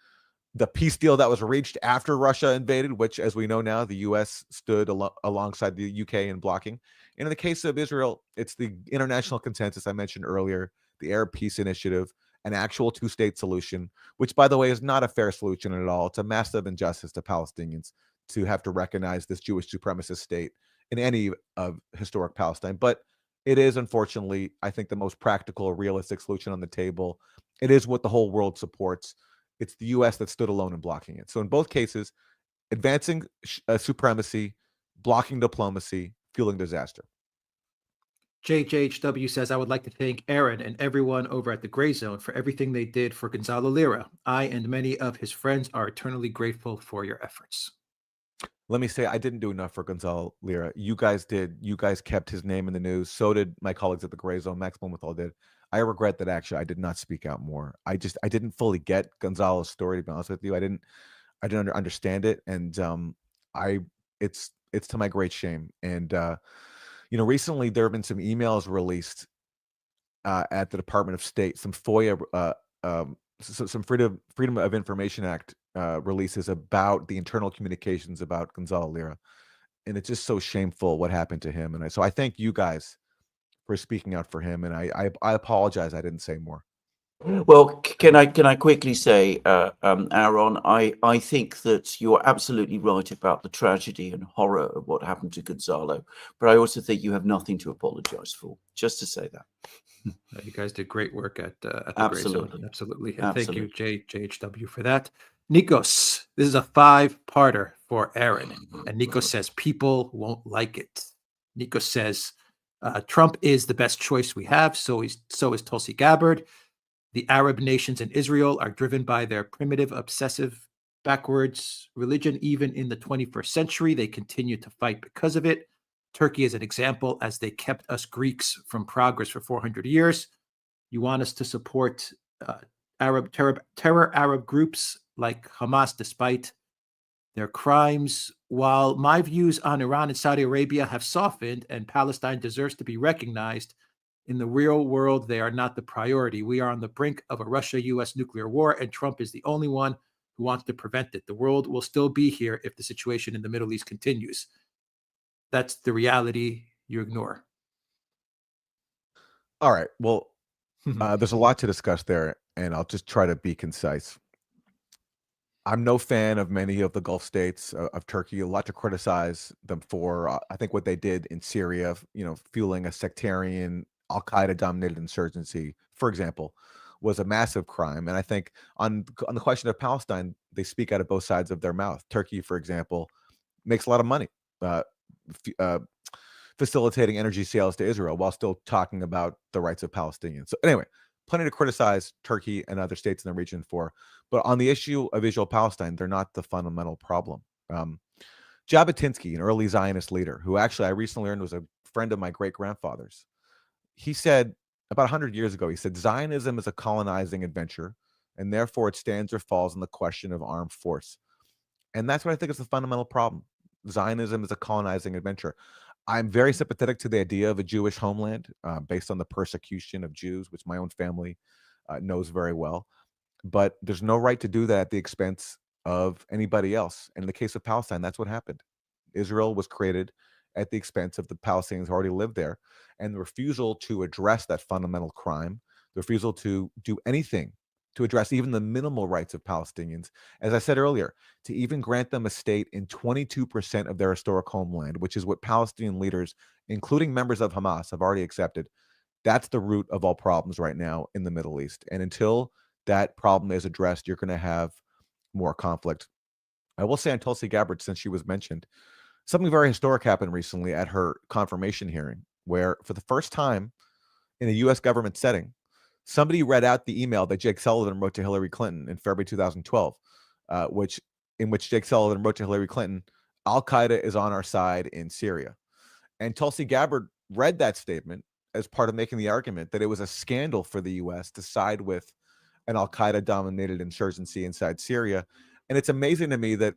Speaker 2: The peace deal that was reached after Russia invaded, which, as we know now, the U.S. stood alongside the U.K. in blocking. And in the case of Israel, it's the international consensus I mentioned earlier, the Arab Peace Initiative, an actual two-state solution, which, by the way, is not a fair solution at all. It's a massive injustice to Palestinians to have to recognize this Jewish supremacist state in any of historic Palestine. But it is, unfortunately, I think, the most practical, realistic solution on the table. It is what the whole world supports. It's the U.S. that stood alone in blocking it. So in both cases, advancing supremacy, blocking diplomacy, fueling disaster.
Speaker 1: JJHW says, I would like to thank Aaron and everyone over at the Gray Zone for everything they did for Gonzalo Lira. I and many of his friends are eternally grateful for your efforts.
Speaker 2: Let me say, I didn't do enough for Gonzalo Lira. You guys did. You guys kept his name in the news. So did my colleagues at the Gray Zone. Max Blumenthal did. I regret that actually I did not speak out more. I didn't fully get Gonzalo's story, to be honest with you. I didn't understand it. And it's to my great shame. And recently there have been some emails released at the Department of State, some FOIA some Freedom of Information Act releases about the internal communications about Gonzalo Lira. And it's just so shameful what happened to him. And so I thank you guys for speaking out for him. And I apologize I didn't say more.
Speaker 3: Well, can I quickly say, Aaron, I think that you're absolutely right about the tragedy and horror of what happened to Gonzalo, but I also think you have nothing to apologize for. Just to say that.
Speaker 1: You guys did great work at the
Speaker 3: Absolutely.
Speaker 1: Gray Zone. Absolutely. And
Speaker 3: Absolutely.
Speaker 1: thank you, JHW, for that. Nikos, this is a 5-parter for Aaron. And Nikos says, people won't like it. Nikos says, Trump is the best choice we have. So is Tulsi Gabbard. The Arab nations and Israel are driven by their primitive, obsessive, backwards religion. Even in the 21st century, they continue to fight because of it. Turkey is an example, as they kept us Greeks from progress for 400 years. You want us to support terror Arab groups like Hamas, despite their crimes. While my views on Iran and Saudi Arabia have softened and Palestine deserves to be recognized, in the real world, they are not the priority. We are on the brink of a Russia-US nuclear war, and Trump is the only one who wants to prevent it. The world will still be here if the situation in the Middle East continues. That's the reality you ignore.
Speaker 2: All right. Well, there's a lot to discuss there, and I'll just try to be concise. I'm no fan of many of the Gulf states of Turkey. A lot to criticize them for. I think what they did in Syria, fueling a sectarian, Al-Qaeda-dominated insurgency, for example, was a massive crime. And I think on the question of Palestine, they speak out of both sides of their mouth. Turkey, for example, makes a lot of money facilitating energy sales to Israel while still talking about the rights of Palestinians. So anyway, plenty to criticize Turkey and other states in the region for. But on the issue of Israel-Palestine, they're not the fundamental problem. Jabotinsky, an early Zionist leader, who actually I recently learned was a friend of my great-grandfather's, he said about 100 years ago, he said, Zionism is a colonizing adventure, and therefore it stands or falls on the question of armed force. And that's what I think is the fundamental problem. Zionism is a colonizing adventure. I'm very sympathetic to the idea of a Jewish homeland based on the persecution of Jews, which my own family knows very well. But there's no right to do that at the expense of anybody else. And in the case of Palestine, that's what happened. Israel was created at the expense of the Palestinians who already lived there. And the refusal to address that fundamental crime, the refusal to do anything to address even the minimal rights of Palestinians, as I said earlier, to even grant them a state in 22% of their historic homeland, which is what Palestinian leaders, including members of Hamas, have already accepted. That's the root of all problems right now in the Middle East. And until that problem is addressed, you're going to have more conflict. I will say on Tulsi Gabbard, since she was mentioned, something very historic happened recently at her confirmation hearing, where for the first time in a U.S. government setting, somebody read out the email that Jake Sullivan wrote to Hillary Clinton in February 2012, in which Jake Sullivan wrote to Hillary Clinton, "Al Qaeda is on our side in Syria." And Tulsi Gabbard read that statement as part of making the argument that it was a scandal for the U.S. to side with an Al Qaeda dominated insurgency inside Syria. And it's amazing to me that,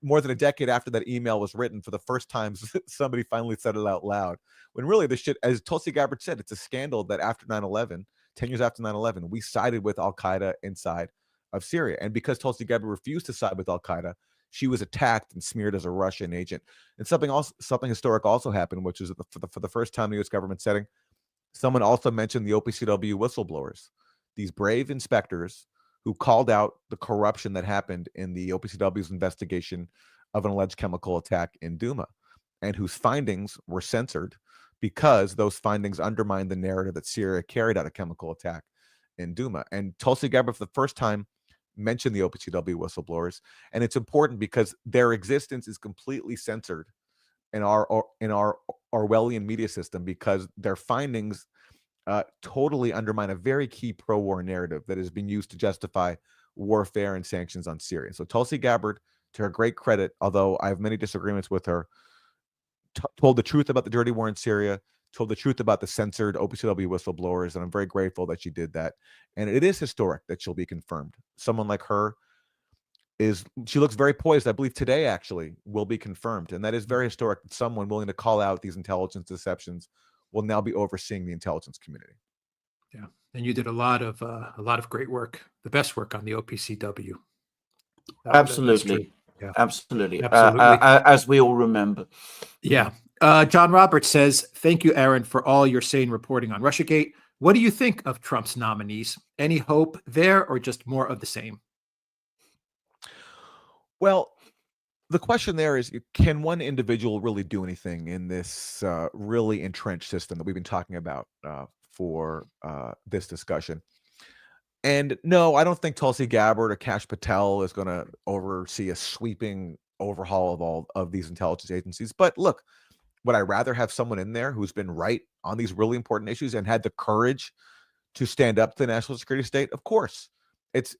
Speaker 2: more than a decade after that email was written, for the first time, somebody finally said it out loud. When really this shit, as Tulsi Gabbard said, it's a scandal that after 9/11, 10 years after 9/11, we sided with Al Qaeda inside of Syria. And because Tulsi Gabbard refused to side with Al Qaeda, she was attacked and smeared as a Russian agent. And something historic also happened, which is for the first time in the U.S. government setting, someone also mentioned the OPCW whistleblowers, these brave inspectors who called out the corruption that happened in the OPCW's investigation of an alleged chemical attack in Duma, and whose findings were censored because those findings undermined the narrative that Syria carried out a chemical attack in Duma. And Tulsi Gabbard, for the first time, mentioned the OPCW whistleblowers, and it's important because their existence is completely censored in our Orwellian media system, because their findings totally undermine a very key pro-war narrative that has been used to justify warfare and sanctions on Syria. So Tulsi Gabbard, to her great credit, although I have many disagreements with her, told the truth about the dirty war in Syria, told the truth about the censored OPCW whistleblowers, and I'm very grateful that she did that. And it is historic that she'll be confirmed. Someone like her she looks very poised. I believe today actually will be confirmed, and that is very historic that someone willing to call out these intelligence deceptions will now be overseeing the intelligence community.
Speaker 1: Yeah, and you did a lot of great work, the best work on the OPCW.
Speaker 3: Absolutely.
Speaker 1: Yeah.
Speaker 3: Absolutely.
Speaker 1: Absolutely.
Speaker 3: As we all remember.
Speaker 1: Yeah. John Roberts says, "Thank you, Aaron, for all your sane reporting on Russiagate. What do you think of Trump's nominees? Any hope there, or just more of the same?"
Speaker 2: Well, the question there is, can one individual really do anything in this really entrenched system that we've been talking about for this discussion? And no, I don't think Tulsi Gabbard or Kash Patel is going to oversee a sweeping overhaul of all of these intelligence agencies. But look, would I rather have someone in there who's been right on these really important issues and had the courage to stand up to the national security state? Of course, it's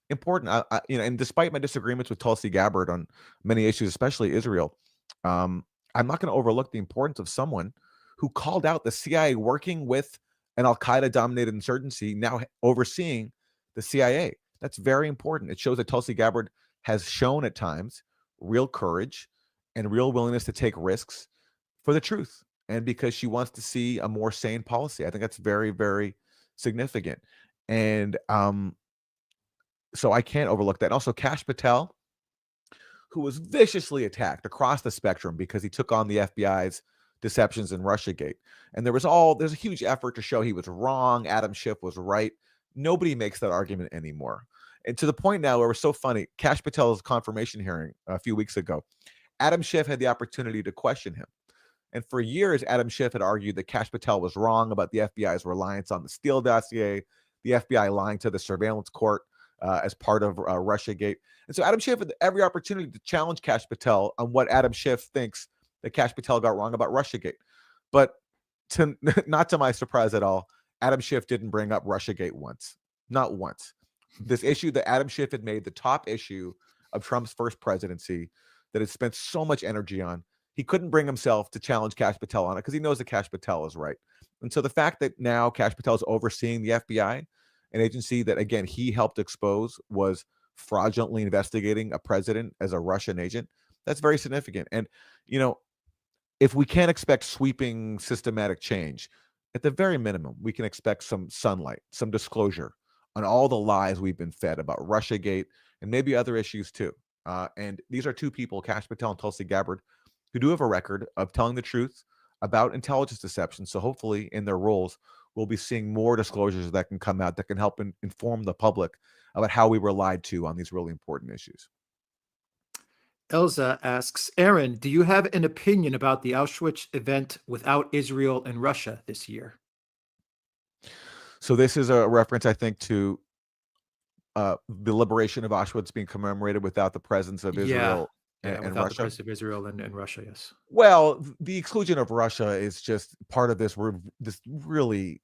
Speaker 2: important. And despite my disagreements with Tulsi Gabbard on many issues, especially Israel, I'm not going to overlook the importance of someone who called out the CIA working with an Al Qaeda dominated insurgency, now overseeing the CIA. That's very important. It shows that Tulsi Gabbard has shown at times real courage and real willingness to take risks for the truth, and because she wants to see a more sane policy. I think that's very, very significant. And so I can't overlook that. And also Kash Patel, who was viciously attacked across the spectrum because he took on the FBI's deceptions in Russiagate. And there's a huge effort to show he was wrong, Adam Schiff was right. Nobody makes that argument anymore. And to the point now where it was so funny, Kash Patel's confirmation hearing a few weeks ago, Adam Schiff had the opportunity to question him. And for years, Adam Schiff had argued that Kash Patel was wrong about the FBI's reliance on the Steele dossier, the FBI lying to the surveillance court as part of Russiagate. And so Adam Schiff had every opportunity to challenge Kash Patel on what Adam Schiff thinks that Kash Patel got wrong about Russiagate. But not to my surprise at all, Adam Schiff didn't bring up Russiagate once. Not once. This issue that Adam Schiff had made the top issue of Trump's first presidency, that had spent so much energy on, he couldn't bring himself to challenge Kash Patel on it because he knows that Kash Patel is right. And so the fact that now Kash Patel is overseeing the FBI, an agency that, again, he helped expose was fraudulently investigating a president as a Russian agent, that's very significant. And, if we can't expect sweeping systematic change, at the very minimum, we can expect some sunlight, some disclosure on all the lies we've been fed about Russiagate and maybe other issues too. And these are two people, Kash Patel and Tulsi Gabbard, who do have a record of telling the truth about intelligence deception. So hopefully in their roles, we'll be seeing more disclosures that can come out that can help inform the public about how we were lied to on these really important issues.
Speaker 1: Elza asks, "Aaron, do you have an opinion about the Auschwitz event without Israel and Russia this year?"
Speaker 2: So this is a reference, I think, to the liberation of Auschwitz being commemorated without the presence of Israel and
Speaker 1: without the
Speaker 2: Russia.
Speaker 1: presence of Israel and Russia, yes.
Speaker 2: Well, the exclusion of Russia is just part of this really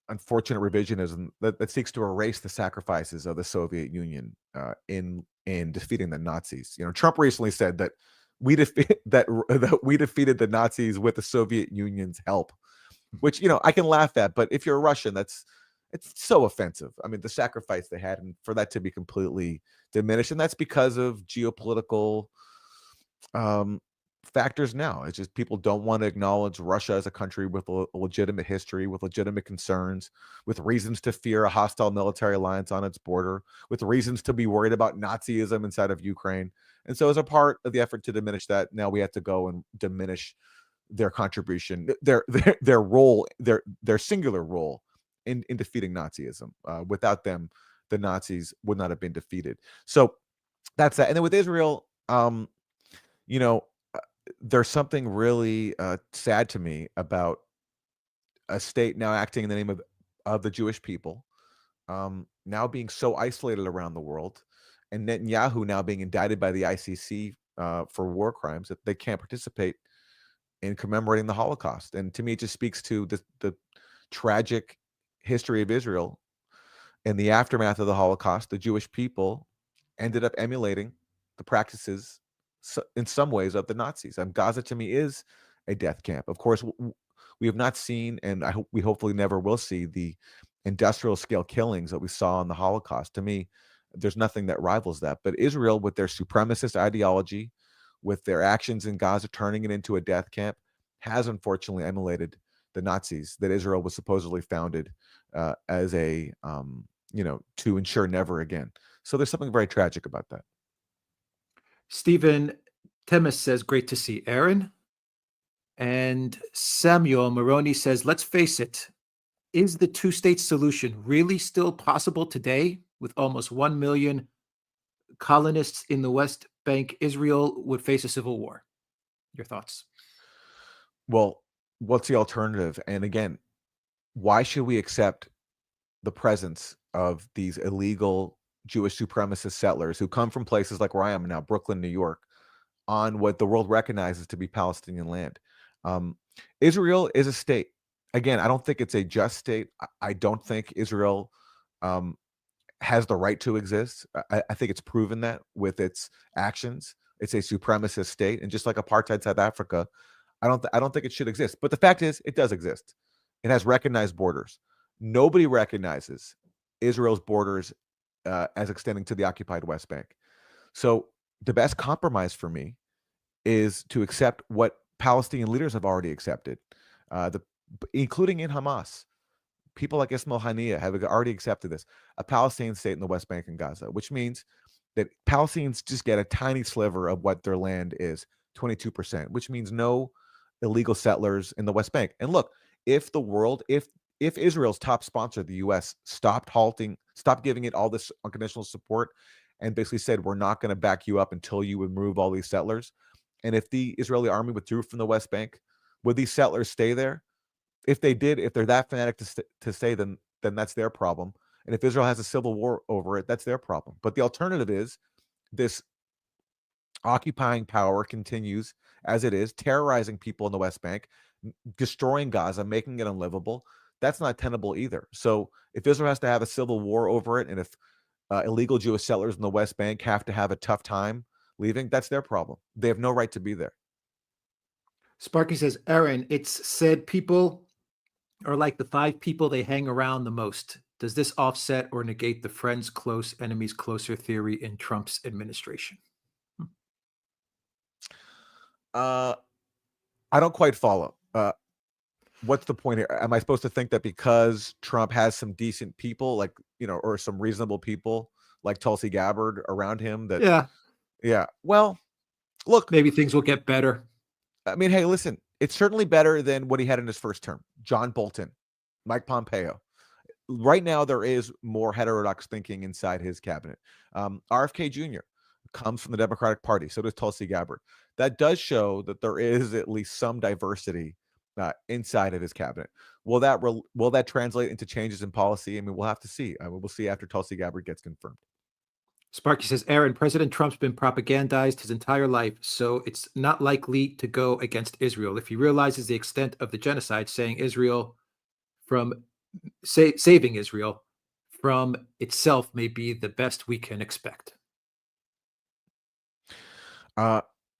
Speaker 2: unfortunate revisionism that seeks to erase the sacrifices of the Soviet Union in defeating the Nazis. Trump recently said that that we defeated the Nazis with the Soviet Union's help, which I can laugh at, but if you're a Russian, it's so offensive. I mean, the sacrifice they had, and for that to be completely diminished, and that's because of geopolitical factors now. It's just people don't want to acknowledge Russia as a country with a legitimate history, with legitimate concerns, with reasons to fear a hostile military alliance on its border, with reasons to be worried about Nazism inside of Ukraine. And so as a part of the effort to diminish that, now we have to go and diminish their contribution, their role, their singular role in defeating Nazism. Without them, the Nazis would not have been defeated. So that's that. And then with Israel, there's something really sad to me about a state now acting in the name of the Jewish people, now being so isolated around the world, and Netanyahu now being indicted by the ICC for war crimes that they can't participate in commemorating the Holocaust. And to me, it just speaks to the tragic history of Israel. In the aftermath of the Holocaust, the Jewish people ended up emulating the practices in some ways of the Nazis. And Gaza to me is a death camp. Of course, we have not seen, and we hopefully never will see, the industrial scale killings that we saw in the Holocaust. To me, there's nothing that rivals that. But Israel, with their supremacist ideology, with their actions in Gaza turning it into a death camp, has unfortunately emulated the Nazis that Israel was supposedly founded as a to ensure never again. So there's something very tragic about that.
Speaker 1: Stephen Temis says, great to see Aaron. And Samuel Moroni says, let's face it, is the two-state solution really still possible today with almost 1 million colonists in the West Bank? Israel would face a civil war. Your thoughts?
Speaker 2: Well, what's the alternative? And again, why should we accept the presence of these illegal Jewish supremacist settlers who come from places like where I am now, Brooklyn, New York, on what the world recognizes to be Palestinian land? Israel is a state. Again, I don't think it's a just state. I don't think Israel has the right to exist. I think it's proven that with its actions. It's a supremacist state, and just like apartheid South Africa, I don't think it should exist. But the fact is, it does exist. It has recognized borders. Nobody recognizes Israel's borders as extending to the occupied West Bank. So the best compromise for me is to accept what Palestinian leaders have already accepted, including in Hamas. People like Ismail Haniyeh have already accepted this, a Palestinian state in the West Bank and Gaza, which means that Palestinians just get a tiny sliver of what their land is, 22%, which means no illegal settlers in the West Bank. And look, if Israel's top sponsor, the US, stopped giving it all this unconditional support and basically said, we're not going to back you up until you remove all these settlers. And if the Israeli army withdrew from the West Bank, would these settlers stay there? If they did, if they're that fanatic to stay, then that's their problem. And if Israel has a civil war over it, that's their problem. But the alternative is this occupying power continues as it is, terrorizing people in the West Bank, destroying Gaza, making it unlivable. That's not tenable either. So if Israel has to have a civil war over it, and if illegal Jewish settlers in the West Bank have to have a tough time leaving, that's their problem. They have no right to be there.
Speaker 1: Sparky says, Aaron, it's said people are like the 5 people they hang around the most. Does this offset or negate the friends close, enemies closer theory in Trump's administration?
Speaker 2: I don't quite follow. What's the point here? Am I supposed to think that because Trump has some decent people, like, or some reasonable people like Tulsi Gabbard around him, that yeah. Well, look,
Speaker 1: maybe things will get better.
Speaker 2: I mean, hey, listen, it's certainly better than what he had in his first term. John Bolton, Mike Pompeo. Right now, there is more heterodox thinking inside his cabinet. RFK Jr. comes from the Democratic Party. So does Tulsi Gabbard. That does show that there is at least some diversity inside of his cabinet. Will that translate into changes in policy? I mean, we'll have to see. We'll see after Tulsi Gabbard gets confirmed.
Speaker 1: Sparky says, Aaron, President Trump's been propagandized his entire life, so it's not likely to go against Israel. If he realizes the extent of the genocide, saving Israel from itself may be the best we can expect.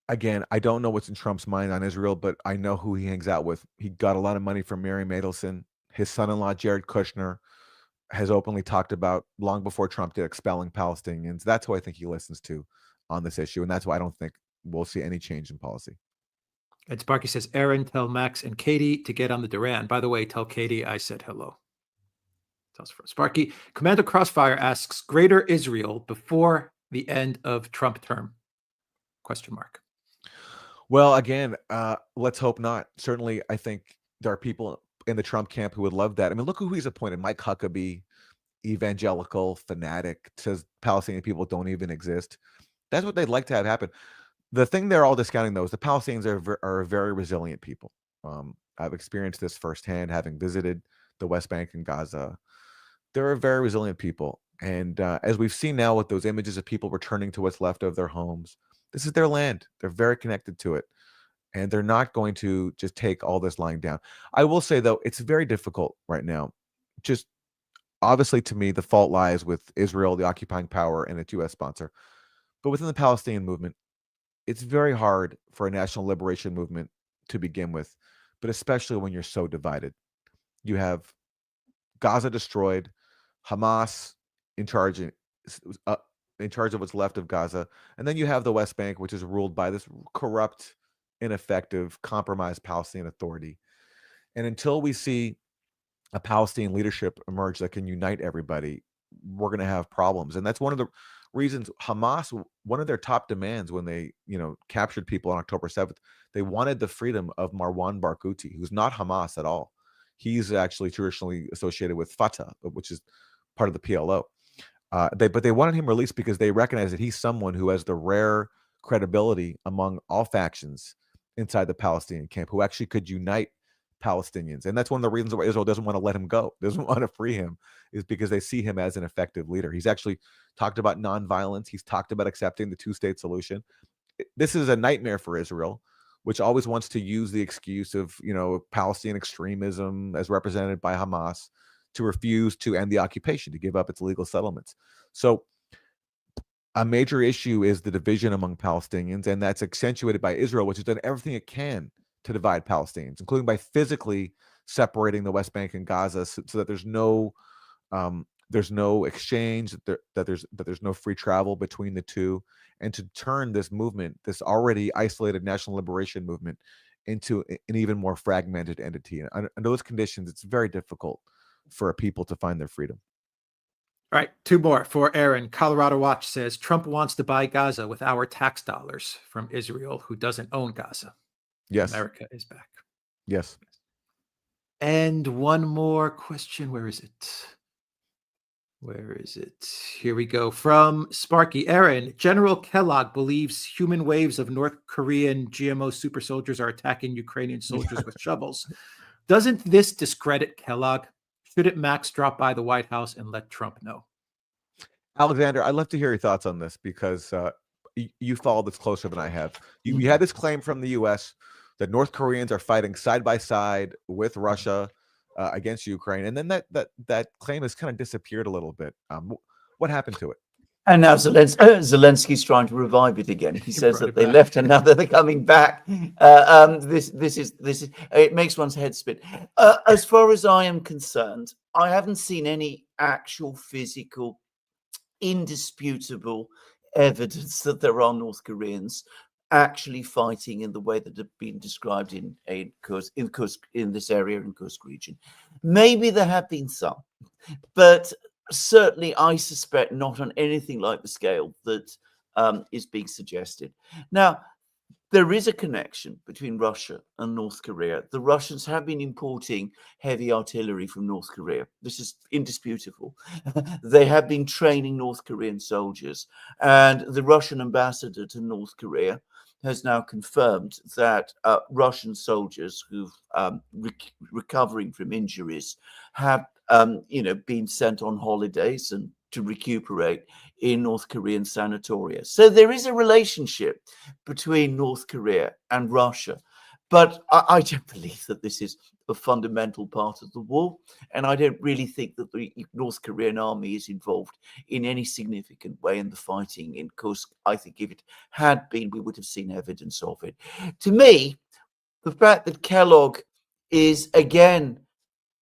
Speaker 2: Again, I don't know what's in Trump's mind on Israel, but I know who he hangs out with. He got a lot of money from Mary Mandelson. His son-in-law, Jared Kushner, has openly talked about, long before Trump did, expelling Palestinians. That's who I think he listens to on this issue, and that's why I don't think we'll see any change in policy.
Speaker 1: And Sparky says, Aaron, tell Max and Katie to get on the Duran. By the way, tell Katie I said hello. Tells for Sparky. Commander Crossfire asks, Greater Israel before the end of Trump term? Question mark.
Speaker 2: Well, again, let's hope not. Certainly, I think there are people in the Trump camp who would love that. I mean, look who he's appointed. Mike Huckabee, evangelical, fanatic, says Palestinian people don't even exist. That's what they'd like to have happen. The thing they're all discounting, though, is the Palestinians are a very resilient people. I've experienced this firsthand, having visited the West Bank and Gaza. They're a very resilient people. And as we've seen now with those images of people returning to what's left of their homes, this is their land. They're very connected to it. And they're not going to just take all this lying down. I will say, though, it's very difficult right now. Just obviously, to me, the fault lies with Israel, the occupying power, and its U.S. sponsor. But within the Palestinian movement, it's very hard for a national liberation movement to begin with, but especially when you're so divided. You have Gaza destroyed, Hamas in charge of what's left of Gaza, and then you have the West Bank, which is ruled by this corrupt, ineffective, compromised Palestinian Authority. And until we see a Palestinian leadership emerge that can unite everybody, we're going to have problems. And that's one of the reasons Hamas, one of their top demands when they, captured people on October 7th, they wanted the freedom of Marwan Barghouti, who's not Hamas at all. He's actually traditionally associated with Fatah, which is part of the PLO. But they wanted him released because they recognize that he's someone who has the rare credibility among all factions inside the Palestinian camp, who actually could unite Palestinians. And that's one of the reasons why Israel doesn't want to let him go, doesn't want to free him, is because they see him as an effective leader. He's actually talked about nonviolence. He's talked about accepting the two-state solution. This is a nightmare for Israel, which always wants to use the excuse of, Palestinian extremism as represented by Hamas to refuse to end the occupation, to give up its legal settlements. So a major issue is the division among Palestinians, and that's accentuated by Israel, which has done everything it can to divide Palestinians, including by physically separating the West Bank and Gaza, so that there's no exchange, that there's no free travel between the two, and to turn this movement, this already isolated national liberation movement, into an even more fragmented entity. And under those conditions, it's very difficult for a people to find their freedom.
Speaker 1: All right, two more for Aaron. Colorado Watch says Trump wants to buy Gaza with our tax dollars from Israel, who doesn't own Gaza.
Speaker 2: Yes.
Speaker 1: America is back.
Speaker 2: Yes.
Speaker 1: And one more question. Where is it? Here we go. From Sparky. Aaron, General Kellogg believes human waves of North Korean GMO super soldiers are attacking Ukrainian soldiers with shovels. Doesn't this discredit Kellogg? Shouldn't Max drop by the White House and let Trump know?
Speaker 2: Alexander, I'd love to hear your thoughts on this, because you followed this closer than I have. You had this claim from the U.S. that North Koreans are fighting side by side with Russia against Ukraine, and then that claim has kind of disappeared a little bit. What happened to it?
Speaker 3: And now Zelensky's trying to revive it again. He says that they left another, they're coming back. This is it makes one's head spin. As far as I am concerned, I haven't seen any actual physical, indisputable evidence that there are North Koreans actually fighting in the way that have been described in this area in Kursk region. Maybe there have been some, but certainly I suspect not on anything like the scale that is being suggested. Now, there is a connection between Russia and North Korea. The Russians have been importing heavy artillery from North Korea. This is indisputable. They have been training North Korean soldiers. And the Russian ambassador to North Korea, has now confirmed that Russian soldiers who've recovering from injuries have, been sent on holidays and to recuperate in North Korean sanatoria. So there is a relationship between North Korea and Russia. But I don't believe that this is a fundamental part of the war. And I don't really think that the North Korean army is involved in any significant way in the fighting in Kursk. I think if it had been, we would have seen evidence of it. To me, the fact that Kellogg is again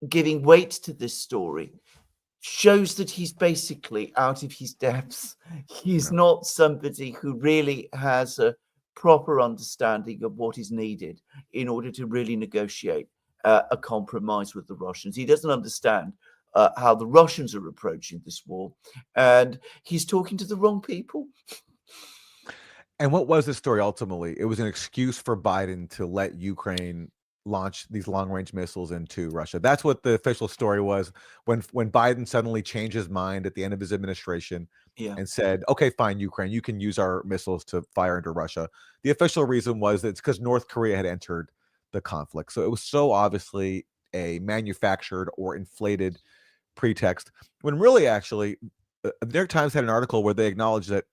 Speaker 3: giving weight to this story shows that he's basically out of his depth. He's not somebody who really has a proper understanding of what is needed in order to really negotiate a compromise with the Russians. He doesn't understand how the Russians are approaching this war, and he's talking to the wrong people.
Speaker 2: And what was the story ultimately? It was an excuse for Biden to let Ukraine launch these long-range missiles into Russia. That's what the official story was when Biden suddenly changed his mind at the end of his administration and said, okay, fine, Ukraine, you can use our missiles to fire into Russia. The official reason was that it's because North Korea had entered the conflict. So it was so obviously a manufactured or inflated pretext, when really actually the New York Times had an article where they acknowledged that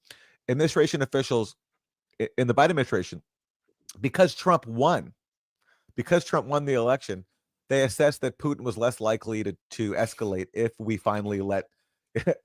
Speaker 2: administration officials in the Biden administration, because Trump won the election, they assessed that Putin was less likely to escalate if we finally let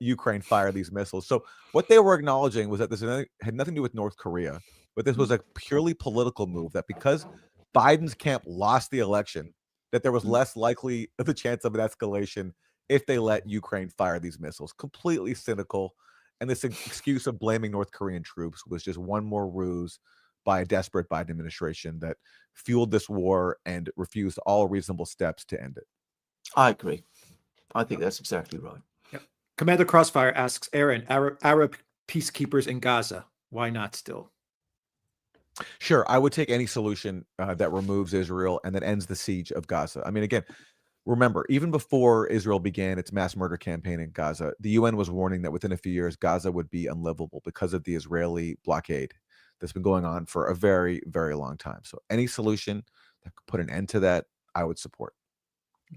Speaker 2: Ukraine fire these missiles. So what they were acknowledging was that this had nothing to do with North Korea, but this was a purely political move, that because Biden's camp lost the election, that there was less likely of the chance of an escalation if they let Ukraine fire these missiles. Completely cynical. And this excuse of blaming North Korean troops was just one more ruse by a desperate Biden administration that fueled this war and refused all reasonable steps to end it.
Speaker 3: I agree. I think that's exactly right.
Speaker 1: Yep. Commander Crossfire asks Aaron, Arab peacekeepers in Gaza, why not still?
Speaker 2: Sure, I would take any solution that removes Israel and that ends the siege of Gaza. I mean, again, remember, even before Israel began its mass murder campaign in Gaza, the UN was warning that within a few years, Gaza would be unlivable because of the Israeli blockade that's been going on for a very, very long time. So any solution that could put an end to that, I would support.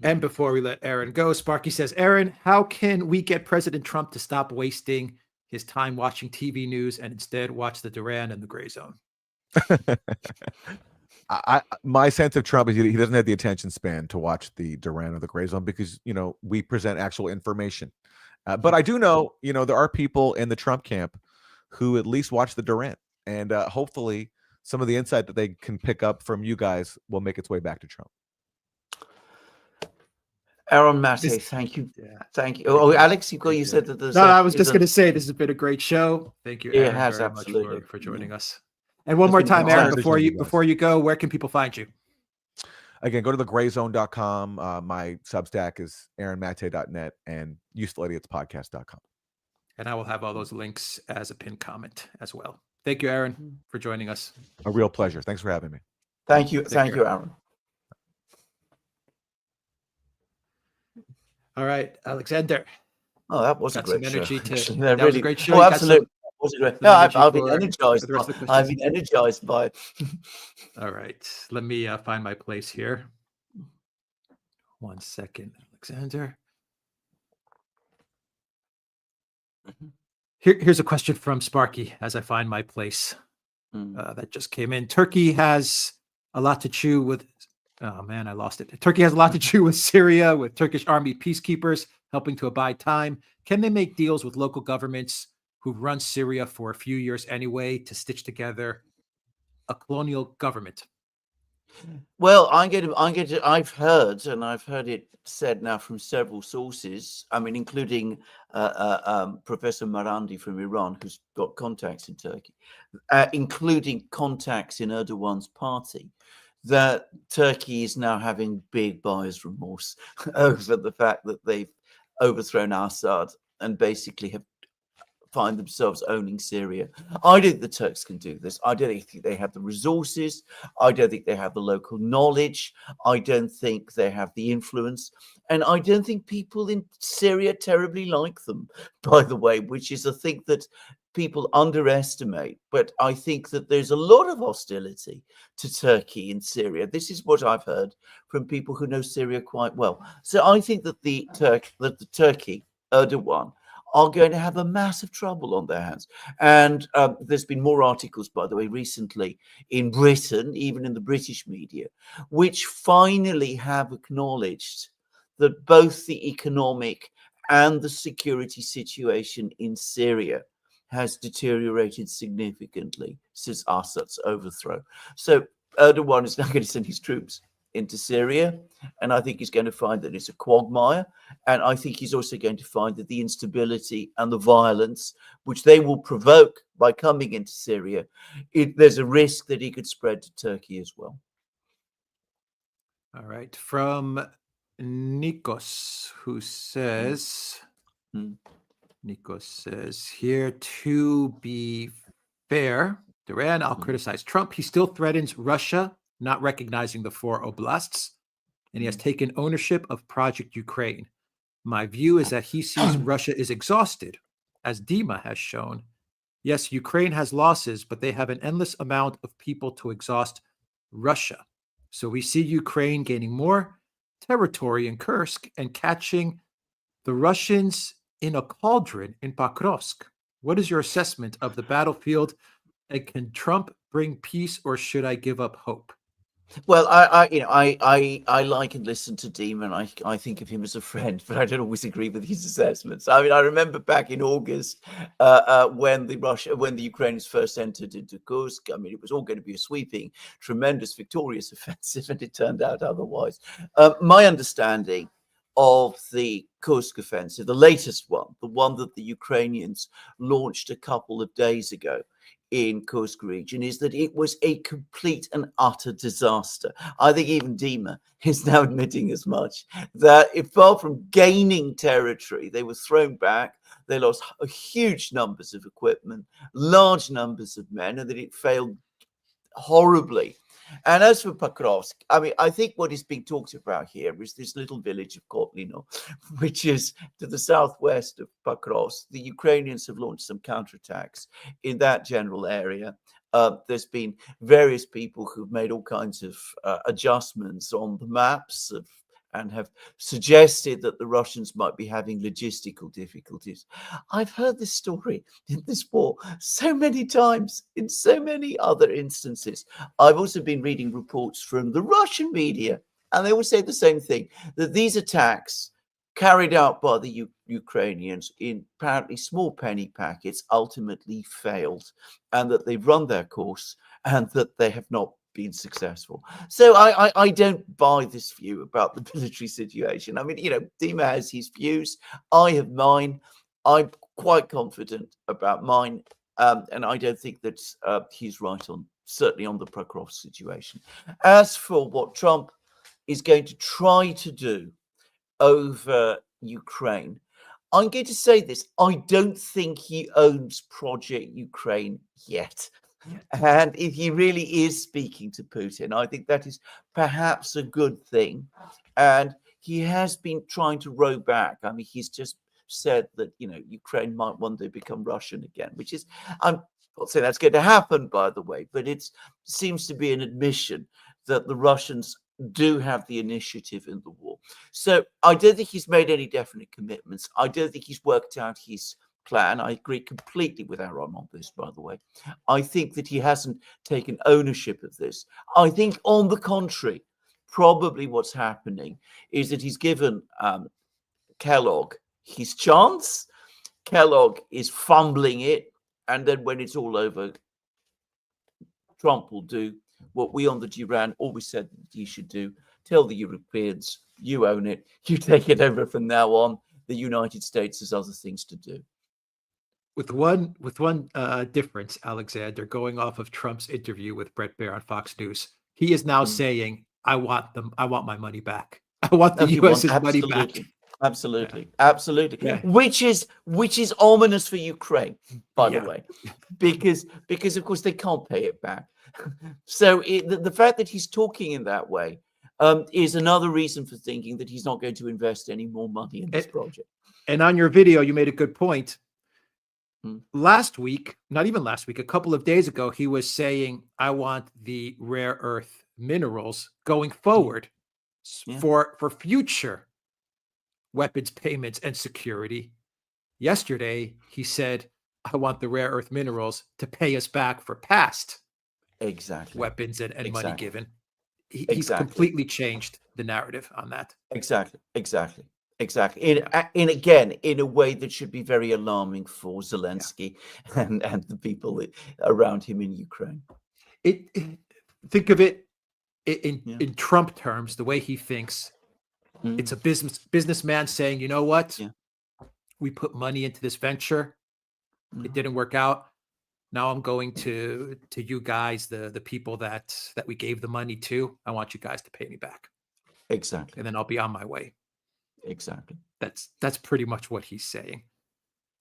Speaker 1: And before we let Aaron go, Sparky says, Aaron, how can we get President Trump to stop wasting his time watching TV news and instead watch the Duran and the Gray Zone?
Speaker 2: My sense of Trump is he doesn't have the attention span to watch the Duran or the Gray Zone because, we present actual information. But I do know, there are people in the Trump camp who at least watch the Duran. And hopefully some of the insight that they can pick up from you guys will make its way back to Trump.
Speaker 3: Aaron Maté, thank you. Yeah. Thank you. Oh, Alex, you said that there's...
Speaker 1: No, I was just going to say, this has been a great show. Thank you, Aaron, very much for joining us. And one more time, Aaron, before you go, where can people find you?
Speaker 2: Again, go to thegrayzone.com. My Substack is aaronmatte.net and usefulidiots.podcast.com.
Speaker 1: And I will have all those links as a pinned comment as well. Thank you, Aaron, for joining us.
Speaker 2: A real pleasure. Thanks for having me.
Speaker 3: Thank you. Thank you, Aaron.
Speaker 1: All right, Alexander.
Speaker 3: Oh, that was a great show.
Speaker 1: That was a great show.
Speaker 3: Oh, absolutely. No, I've been energized. I've been energized by it.
Speaker 1: All right. Let me find my place here. 1 second, Alexander. Here's a question from Sparky as I find my place that just came in. Turkey has a lot to chew with. Oh, man, I lost it. Turkey has a lot to chew with Syria, with Turkish army peacekeepers helping to abide time. Can they make deals with local governments who've run Syria for a few years anyway to stitch together a colonial government?
Speaker 3: Well, I've heard it said now from several sources, I mean, including Professor Marandi from Iran, who's got contacts in Turkey, including contacts in Erdogan's party, that Turkey is now having big buyer's remorse over the fact that they've overthrown Assad and basically have find themselves owning Syria. I don't think the Turks can do this. I don't think they have the resources. I don't think they have the local knowledge. I don't think they have the influence. And I don't think people in Syria terribly like them, by the way, which is a thing that people underestimate, but I think that there's a lot of hostility to Turkey in Syria. This is what I've heard from people who know Syria quite well. So I think that the Turkey, Erdogan, are going to have a massive trouble on their hands. And there's been more articles, by the way, recently in Britain, even in the British media, which finally have acknowledged that both the economic and the security situation in Syria has deteriorated significantly since Assad's overthrow. So Erdogan is now going to send his troops into Syria, and I think he's going to find that it's a quagmire. And I think he's also going to find that the instability and the violence which they will provoke by coming into Syria, there's a risk that he could spread to Turkey as well.
Speaker 1: All right. From Nikos, who says, Nikos says, here to be fair, Duran, I'll criticize Trump. He still threatens Russia, not recognizing the 4 oblasts, and he has taken ownership of Project Ukraine. My view is that he sees Russia is exhausted, as Dima has shown. Yes, Ukraine has losses, but they have an endless amount of people to exhaust Russia. So we see Ukraine gaining more territory in Kursk and catching the Russians in a cauldron in Pokrovsk. What is your assessment of the battlefield? And can Trump bring peace, or should I give up hope?
Speaker 3: Well, I like and listen to Demon. I think of him as a friend, but I don't always agree with his assessments. I mean, I remember back in August when the Ukrainians first entered into Kursk. I mean, it was all going to be a sweeping, tremendous, victorious offensive, and it turned out otherwise. My understanding of the Kursk offensive, the latest one, the one that the Ukrainians launched a couple of days ago in Kursk region, is that it was a complete and utter disaster. I think even Dima is now admitting as much, that if far from gaining territory, they were thrown back, they lost huge numbers of equipment, large numbers of men, and that it failed horribly. And as for Pokrovsk, I mean, I think what is being talked about here is this little village of Kotlino, which is to the southwest of Pokrovsk. The Ukrainians have launched some counterattacks in that general area. There's been various people who've made all kinds of adjustments on the maps and have suggested that the Russians might be having logistical difficulties. I've heard this story in this war so many times, in so many other instances. I've also been reading reports from the Russian media, and they will say the same thing, that these attacks carried out by the Ukrainians in apparently small penny packets ultimately failed, and that they've run their course and that they have not been successful. So I don't buy this view about the military situation. I mean, you know, Dima has his views, I have mine. I'm quite confident about mine, and I don't think that he's right on, certainly on the Pokrovsk situation. As for what Trump is going to try to do over Ukraine, I'm going to say this: I don't think he owns Project Ukraine yet. And if he really is speaking to Putin, I think that is perhaps a good thing. And he has been trying to row back. I mean, he's just said that, you know, Ukraine might one day become Russian again, which is, I'm not saying that's going to happen, by the way, but it seems to be an admission that the Russians do have the initiative in the war. So I don't think he's made any definite commitments. I don't think he's worked out his plan. I agree completely with Aaron on this, by the way. I think that he hasn't taken ownership of this. I think, on the contrary, probably what's happening is that he's given Kellogg his chance. Kellogg is fumbling it, and then when it's all over, Trump will do what we on the Duran always said that he should do: tell the Europeans, you own it, you take it over from now on. The United States has other things to do.
Speaker 1: With one difference, Alexander, going off of Trump's interview with Bret Baier on Fox News, he is now saying, I want my money back. I want the US's money back.
Speaker 3: Absolutely.
Speaker 1: Yeah.
Speaker 3: Which is ominous for Ukraine, by the way, because of course they can't pay it back. So the fact that he's talking in that way is another reason for thinking that he's not going to invest any more money in this project.
Speaker 1: And on your video, you made a good point. last week, not even last week, a couple of days ago, he was saying, I want the rare earth minerals going forward for future weapons payments and security. Yesterday, he said, I want the rare earth minerals to pay us back for past weapons and money given. He's completely changed the narrative on that.
Speaker 3: Exactly. In again, in a way that should be very alarming for Zelensky and the people around him in Ukraine.
Speaker 1: Think of it in Trump terms, the way he thinks. It's a businessman saying, you know what? We put money into this venture. It didn't work out. Now I'm going to you guys, the people that we gave the money to. I want you guys to pay me back.
Speaker 3: Exactly.
Speaker 1: And then I'll be on my way.
Speaker 3: Exactly.
Speaker 1: That's pretty much what he's saying.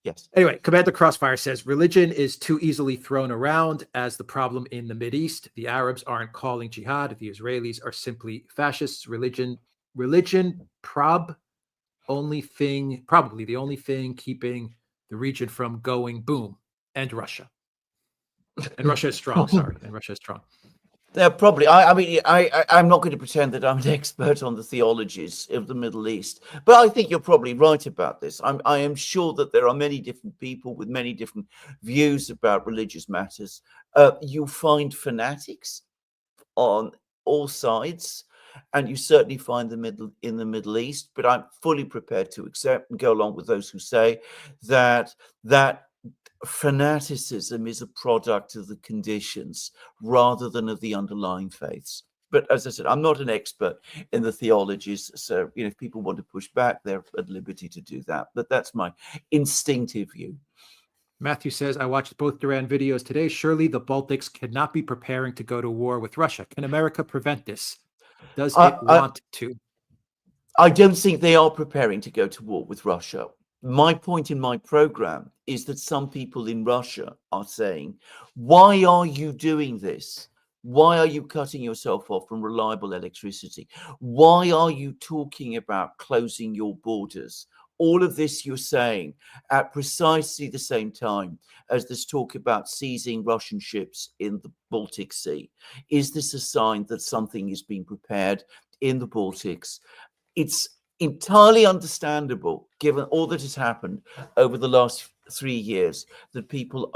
Speaker 3: Yes.
Speaker 1: Anyway, Commander Crossfire says religion is too easily thrown around as the problem in the Mideast. The Arabs aren't calling jihad. The Israelis are simply fascists. Religion probably the only thing keeping the region from going boom. And Russia. And Russia is strong. Sorry. And Russia is strong.
Speaker 3: They're probably. I mean, I'm not going to pretend that I'm an expert on the theologies of the Middle East, but I think you're probably right about this. I am sure that there are many different people with many different views about religious matters. You find fanatics on all sides, and you certainly find them in the Middle East. But I'm fully prepared to accept and go along with those who say that fanaticism is a product of the conditions rather than of the underlying faiths. But as I said, I'm not an expert in the theologies, so if people want to push back, they're at liberty to do that. But that's my instinctive view.
Speaker 1: Matthew says, I watched both Duran videos today. Surely the Baltics cannot be preparing to go to war with Russia. Can America prevent this? Does it want to?
Speaker 3: I don't think they are preparing to go to war with Russia. My point in my program is that some people in Russia are saying, why are you doing this? Why are you cutting yourself off from reliable electricity? Why are you talking about closing your borders? All of this you're saying at precisely the same time as this talk about seizing Russian ships in the Baltic Sea. Is this a sign that something is being prepared in the Baltics? It's entirely understandable, given all that has happened over the last 3 years, that people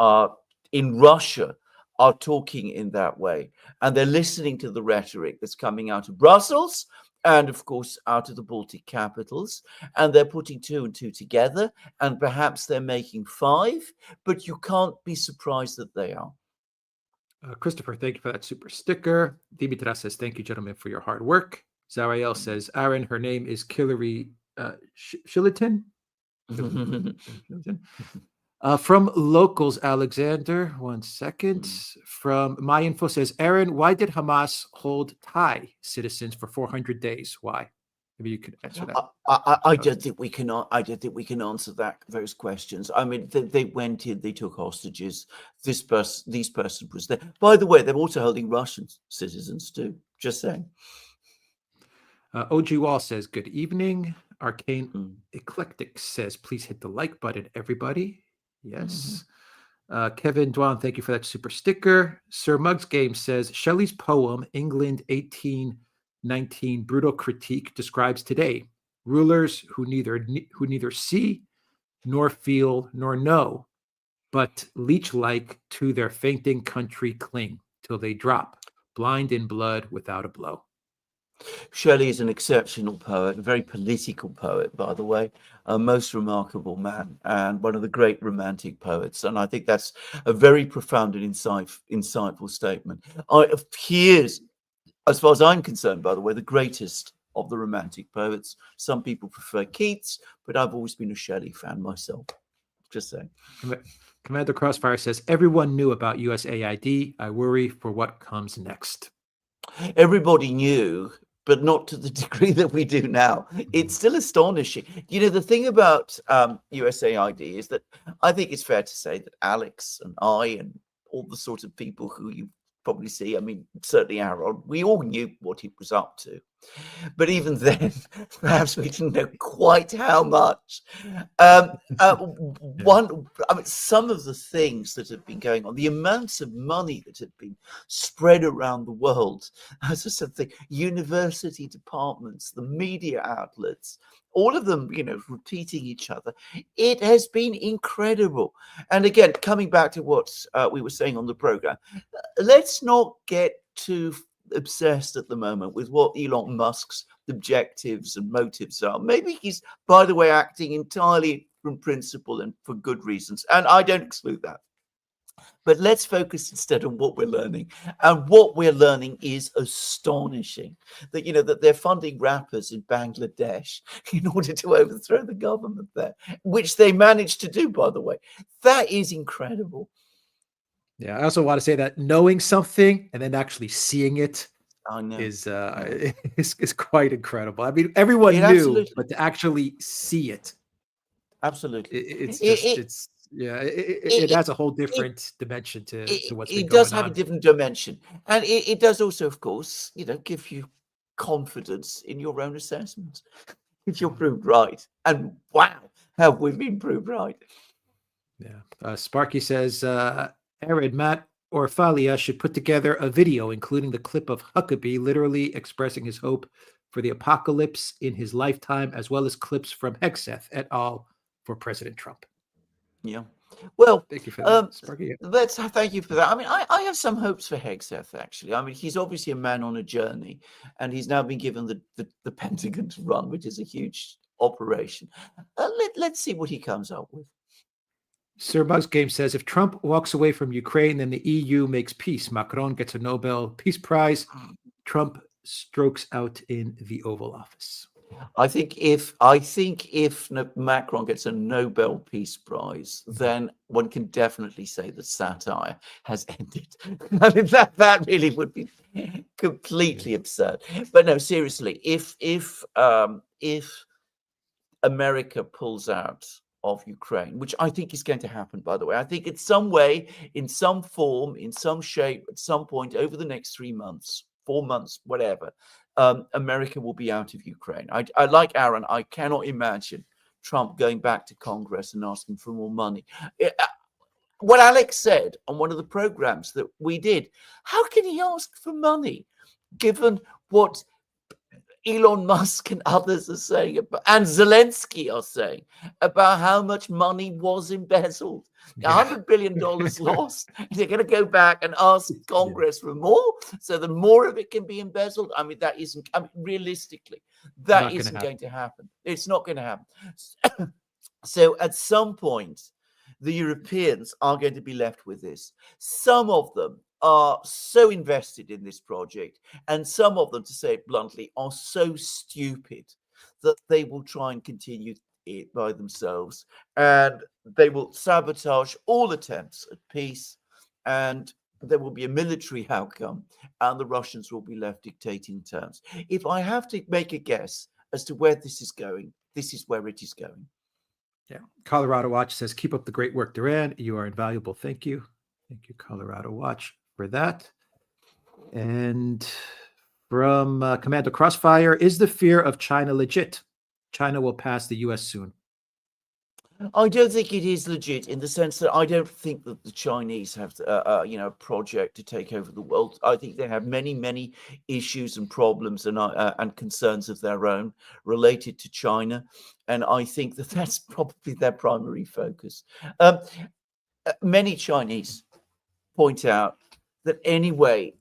Speaker 3: in Russia are talking in that way, and they're listening to the rhetoric that's coming out of Brussels and, of course, out of the Baltic capitals, and they're putting 2 and 2 together, and perhaps they're making 5, but you can't be surprised that they are.
Speaker 1: Christopher, thank you for that super sticker. Dimitra says, thank you, gentlemen, for your hard work. Zariel says, Aaron, her name is Hillary Shillington. From Locals, Alexander, 1 second. From My Info says, Aaron, why did Hamas hold Thai citizens for 400 days? Why? Maybe you could answer that.
Speaker 3: I don't think we can. I don't think we can answer those questions. I mean, they went in, they took hostages. These person was there. By the way, they're also holding Russian citizens too. Just saying.
Speaker 1: OG Wall says, good evening. Arcane Eclectic says, please hit the like button, everybody. Yes. Kevin Dwan, thank you for that super sticker. Sir Muggs Game says, Shelley's poem, England 1819, Brutal Critique, describes today rulers who neither see nor feel nor know, but leech-like to their fainting country cling till they drop, blind in blood without a blow.
Speaker 3: Shelley is an exceptional poet, a very political poet, by the way, a most remarkable man and one of the great romantic poets. And I think that's a very profound and insightful statement. He is, as far as I'm concerned, by the way, the greatest of the romantic poets. Some people prefer Keats, but I've always been a Shelley fan myself. Just saying.
Speaker 1: Commander Crossfire says, everyone knew about USAID. I worry for what comes next.
Speaker 3: Everybody knew, but not to the degree that we do now. It's still astonishing. The thing about USAID is that I think it's fair to say that Alex and I and all the sort of people who you probably see, I mean, certainly Aaron, we all knew what he was up to. But even then, perhaps we didn't know quite how much. Some of the things that have been going on, the amounts of money that have been spread around the world, as I said, the university departments, the media outlets, all of them, repeating each other. It has been incredible. And again, coming back to what we were saying on the program, let's not get too obsessed at the moment with what Elon Musk's objectives and motives are. Maybe he's, by the way, acting entirely from principle and for good reasons, and I don't exclude that. But let's focus instead on what we're learning. And what we're learning is astonishing. That they're funding rappers in Bangladesh in order to overthrow the government there, which they managed to do, by the way. That is incredible.
Speaker 1: Yeah, I also want to say that knowing something and then actually seeing it
Speaker 3: I know.
Speaker 1: is quite incredible. I mean, everyone knew,
Speaker 3: absolutely.
Speaker 1: but to actually see it,
Speaker 3: Absolutely,
Speaker 1: it has a whole different dimension to what's been
Speaker 3: it
Speaker 1: going
Speaker 3: does have
Speaker 1: on.
Speaker 3: a different dimension, and it does also, of course, give you confidence in your own assessment if you're proved right. And wow, have we been proved right?
Speaker 1: Yeah. Sparky says, Aaron, Matt Orfalia should put together a video including the clip of Huckabee literally expressing his hope for the apocalypse in his lifetime, as well as clips from Hegseth et al. For President Trump.
Speaker 3: Yeah. Well,
Speaker 1: thank you for that, Sparky.
Speaker 3: Thank you for that. I mean, I have some hopes for Hegseth, actually. I mean, he's obviously a man on a journey, and he's now been given the Pentagon to run, which is a huge operation. Let's see what he comes up with.
Speaker 1: Sir Bugs Game says, if Trump walks away from Ukraine, then the EU makes peace. Macron gets a Nobel Peace Prize. Trump strokes out in the Oval Office.
Speaker 3: I think if Macron gets a Nobel Peace Prize, then one can definitely say that satire has ended. I mean, that really would be completely absurd. But no, seriously, if America pulls out of Ukraine, which I think is going to happen, by the way, I think in some way, in some form, in some shape, at some point over the next 3 months, 4 months, whatever, America will be out of Ukraine. I like Aaron. I cannot imagine Trump going back to Congress and asking for more money. What Alex said on one of the programs that we did, how can he ask for money given what Elon Musk and others are saying and Zelensky are saying about how much money was embezzled? $100 billion lost. They're going to go back and ask Congress for more, so that more of it can be embezzled. I mean, that isn't. I mean, realistically, that isn't going to happen. It's not going to happen. So, at some point, the Europeans are going to be left with this. Some of them are so invested in this project, and some of them, to say it bluntly, are so stupid that they will try and continue it by themselves, and they will sabotage all attempts at peace, and there will be a military outcome, and the Russians will be left dictating terms. If I have to make a guess as to where this is going, this is where it is going.
Speaker 1: Yeah. Colorado Watch says, keep up the great work, Duran. You are invaluable. Thank you. Thank you, Colorado Watch, for that. And from Commander Crossfire, is the fear of China legit? China will pass the U.S. soon.
Speaker 3: I don't think it is legit in the sense that I don't think that the Chinese have, a project to take over the world. I think they have many, many issues and problems and concerns of their own related to China, and I think that that's probably their primary focus. Many Chinese point out that anyway,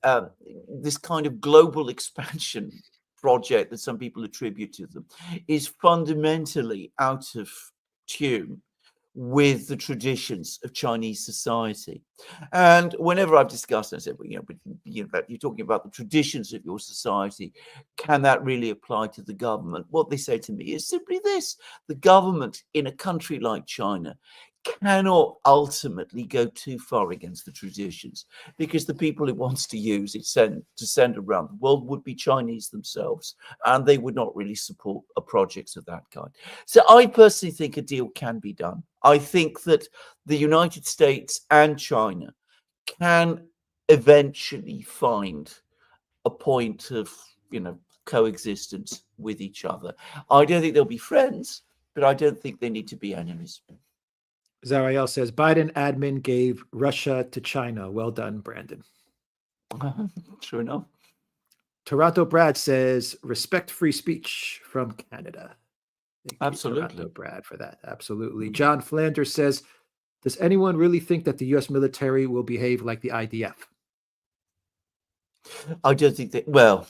Speaker 3: this kind of global expansion project that some people attribute to them is fundamentally out of tune with the traditions of Chinese society. And whenever I've discussed it, I said, you're talking about the traditions of your society. Can that really apply to the government? What they say to me is simply this: the government in a country like China cannot ultimately go too far against the traditions, because the people it wants to use it to send around the world would be Chinese themselves, and they would not really support a project of that kind. So I personally think a deal can be done. I think that the United States and China can eventually find a point of coexistence with each other. I don't think they'll be friends, but I don't think they need to be enemies.
Speaker 1: Zariel says Biden admin gave Russia to China. Well done, Brandon.
Speaker 3: True enough.
Speaker 1: Toronto Brad says respect free speech from Canada. Thank
Speaker 3: Absolutely.
Speaker 1: you, Toronto Brad, for that. Absolutely. John Flanders says, does anyone really think that the U.S. military will behave like the IDF?
Speaker 3: I don't think that. Well,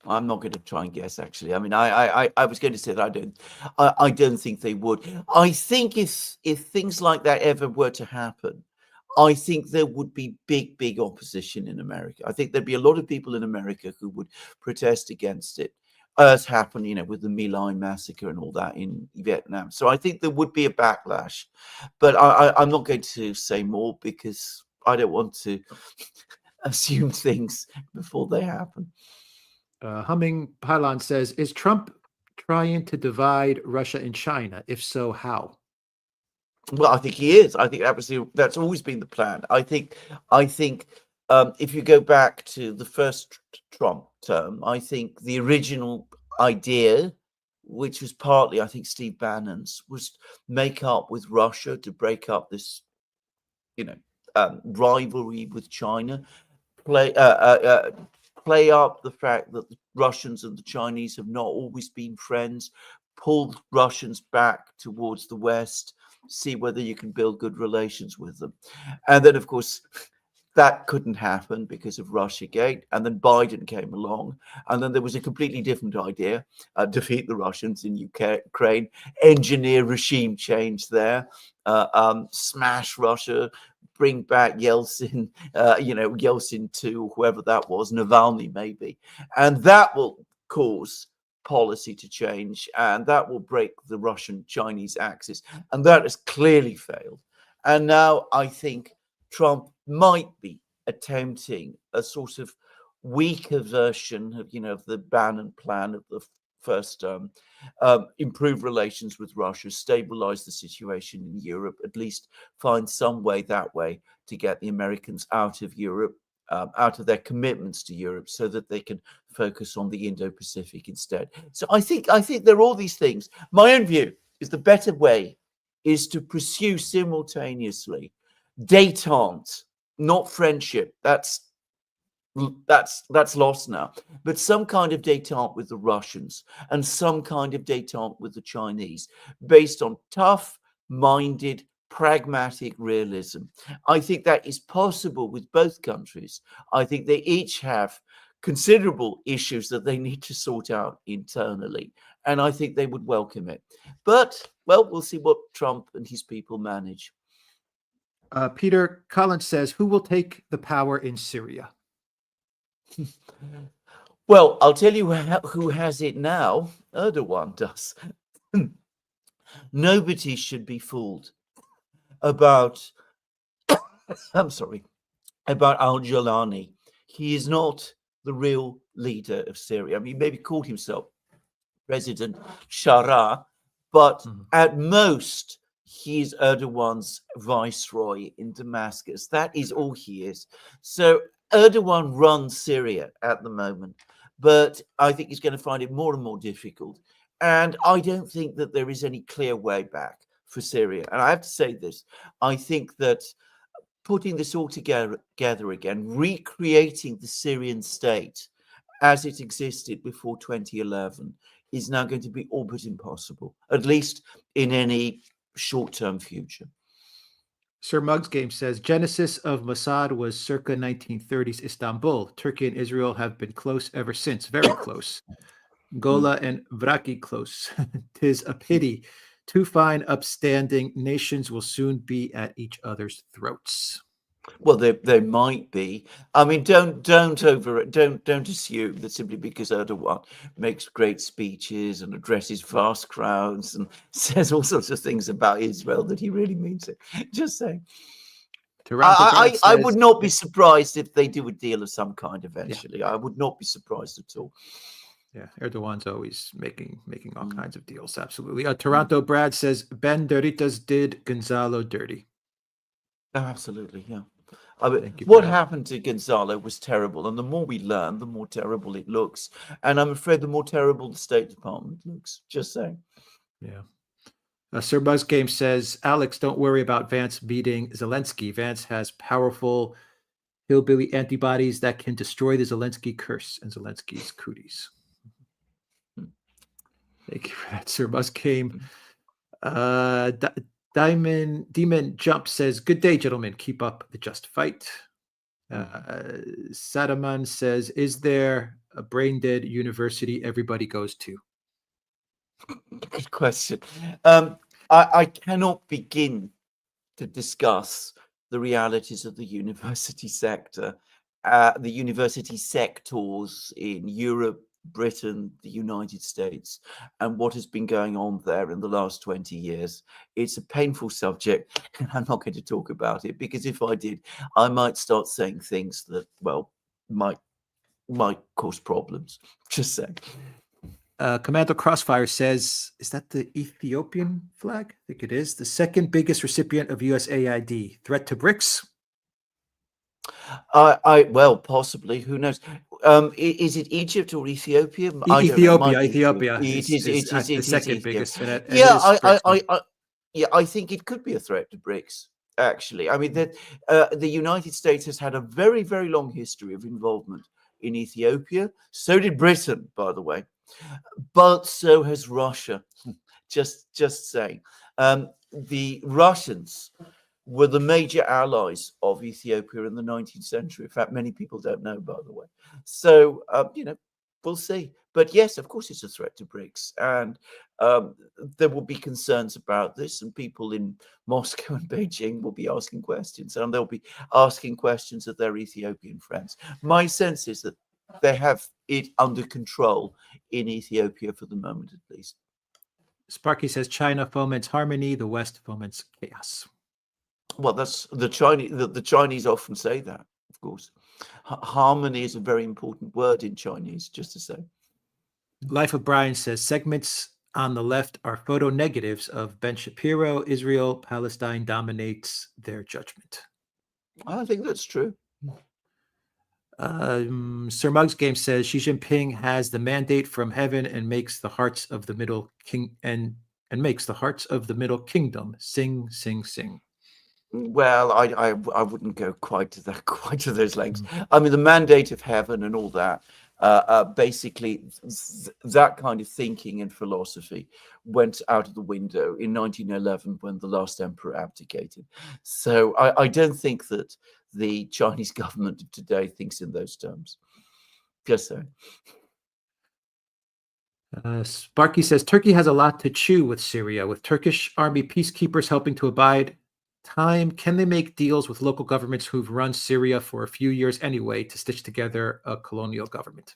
Speaker 3: I'm not going to try and guess. Actually, I mean, I was going to say that I don't think they would. I think if things like that ever were to happen, I think there would be big opposition in America. I think there'd be a lot of people in America who would protest against it, as happened, with the My Lai massacre and all that in Vietnam. So I think there would be a backlash, but I'm not going to say more because I don't want to assume things before they happen.
Speaker 1: Humming Pylon says, is Trump trying to divide Russia and China? If so, how?
Speaker 3: Well, I think he is. I think that's always been the plan. I think if you go back to the first Trump term, I think the original idea, which was partly, I think, Steve Bannon's, was make up with Russia to break up this, rivalry with China, play up the fact that the Russians and the Chinese have not always been friends, pull Russians back towards the West, see whether you can build good relations with them. And then, of course, that couldn't happen because of Russiagate. And then Biden came along. And then there was a completely different idea, defeat the Russians in Ukraine, engineer regime change there, smash Russia, bring back Yeltsin, Yeltsin 2, whoever that was, Navalny maybe. And that will cause policy to change, and that will break the Russian-Chinese axis. And that has clearly failed. And now I think Trump might be attempting a sort of weaker version of the Bannon plan of the first term, improve relations with Russia, stabilize the situation in Europe, at least find some way that way to get the Americans out of Europe, out of their commitments to Europe, so that they can focus on the Indo-Pacific instead. So I think there are all these things. My own view is the better way is to pursue simultaneously détente, not friendship. That's lost now. But some kind of détente with the Russians and some kind of détente with the Chinese, based on tough-minded, pragmatic realism. I think that is possible with both countries. I think they each have considerable issues that they need to sort out internally, and I think they would welcome it. But, well, we'll see what Trump and his people manage.
Speaker 1: Peter Collins says, who will take the power in Syria?
Speaker 3: Well, I'll tell you who has it now. Erdogan does. Nobody should be fooled about about al-Jilani. He is not the real leader of Syria. I mean, he maybe called himself President Shara, but at most he is Erdogan's viceroy in Damascus. That is all he is. So Erdogan runs Syria at the moment, but I think he's going to find it more and more difficult. And I don't think that there is any clear way back for Syria. And I have to say this, I think that putting this all together again, recreating the Syrian state as it existed before 2011 is now going to be all but impossible, at least in any short-term future.
Speaker 1: Sir Muggs Game says, genesis of Mossad was circa 1930s Istanbul. Turkey and Israel have been close ever since, very close. Gola and Vraki close. 'Tis a pity. Two fine, upstanding nations will soon be at each other's throats.
Speaker 3: Well, they might be. I mean, don't assume that simply because Erdogan makes great speeches and addresses vast crowds and says all sorts of things about Israel that he really means it. Just saying. I would not be surprised if they do a deal of some kind eventually. Yeah. I would not be surprised at all.
Speaker 1: Yeah, Erdogan's always making all kinds of deals. Absolutely. Toronto Brad says Ben Doritas did Gonzalo dirty.
Speaker 3: Oh, absolutely, yeah. I mean,
Speaker 1: Thank you,
Speaker 3: what
Speaker 1: Brad.
Speaker 3: happened to Gonzalo was terrible, and the more we learn, the more terrible it looks. And I'm afraid the more terrible the State Department looks. Just saying.
Speaker 1: Yeah. Sir Buzz Game says, Alex, don't worry about Vance beating Zelensky. Vance has powerful hillbilly antibodies that can destroy the Zelensky curse and Zelensky's cooties. Thank you for that, Sir Buzz Game. Demon Jump says, good day, gentlemen. Keep up the just fight. Sadaman says, is there a brain dead university everybody goes to?
Speaker 3: Good question. I cannot begin to discuss the realities of the university sector, the university sectors in Europe, Britain, the United States, and what has been going on there in the last 20 years. It's a painful subject, and I'm not going to talk about it, because if I did, I might start saying things that, well, might cause problems. Just saying.
Speaker 1: Commander Crossfire says, is that the Ethiopian flag? I think it is. The second biggest recipient of USAID. Threat to BRICS?
Speaker 3: Well, possibly. Who knows? Is it Egypt or Ethiopia? I don't know. It might be
Speaker 1: Ethiopia
Speaker 3: It
Speaker 1: is
Speaker 3: is
Speaker 1: the second
Speaker 3: Ethiopia.
Speaker 1: biggest. And it
Speaker 3: Yeah,
Speaker 1: is BRICS.
Speaker 3: I think it could be a threat to BRICS. Actually, I mean that the United States has had a very, very long history of involvement in Ethiopia. So did Britain, by the way, but so has Russia. Just saying, the Russians were the major allies of Ethiopia in the 19th century. In fact, many people don't know, by the way. So, we'll see. But yes, of course, it's a threat to BRICS. And there will be concerns about this, and people in Moscow and Beijing will be asking questions, and they'll be asking questions of their Ethiopian friends. My sense is that they have it under control in Ethiopia for the moment, at least.
Speaker 1: Sparky says China foments harmony, the West foments chaos.
Speaker 3: Well, that's the Chinese. The Chinese often say that, of course. Harmony is a very important word in Chinese, just to say.
Speaker 1: Life of Brian says segments on the left are photo negatives of Ben Shapiro. Israel, Palestine dominates their judgment.
Speaker 3: I think that's true.
Speaker 1: Sir Mug's Game says Xi Jinping has the mandate from heaven and makes the hearts of the middle makes the hearts of the Middle Kingdom sing, sing, sing.
Speaker 3: Well, I wouldn't go quite to those lengths. I mean, the mandate of heaven and all that. Basically, that kind of thinking and philosophy went out of the window in 1911 when the last emperor abdicated. So I don't think that the Chinese government of today thinks in those terms. Just so.
Speaker 1: Sparky says Turkey has a lot to chew with Syria, with Turkish army peacekeepers helping to abide time. Can they make deals with local governments who've run Syria for a few years anyway to stitch together a colonial government?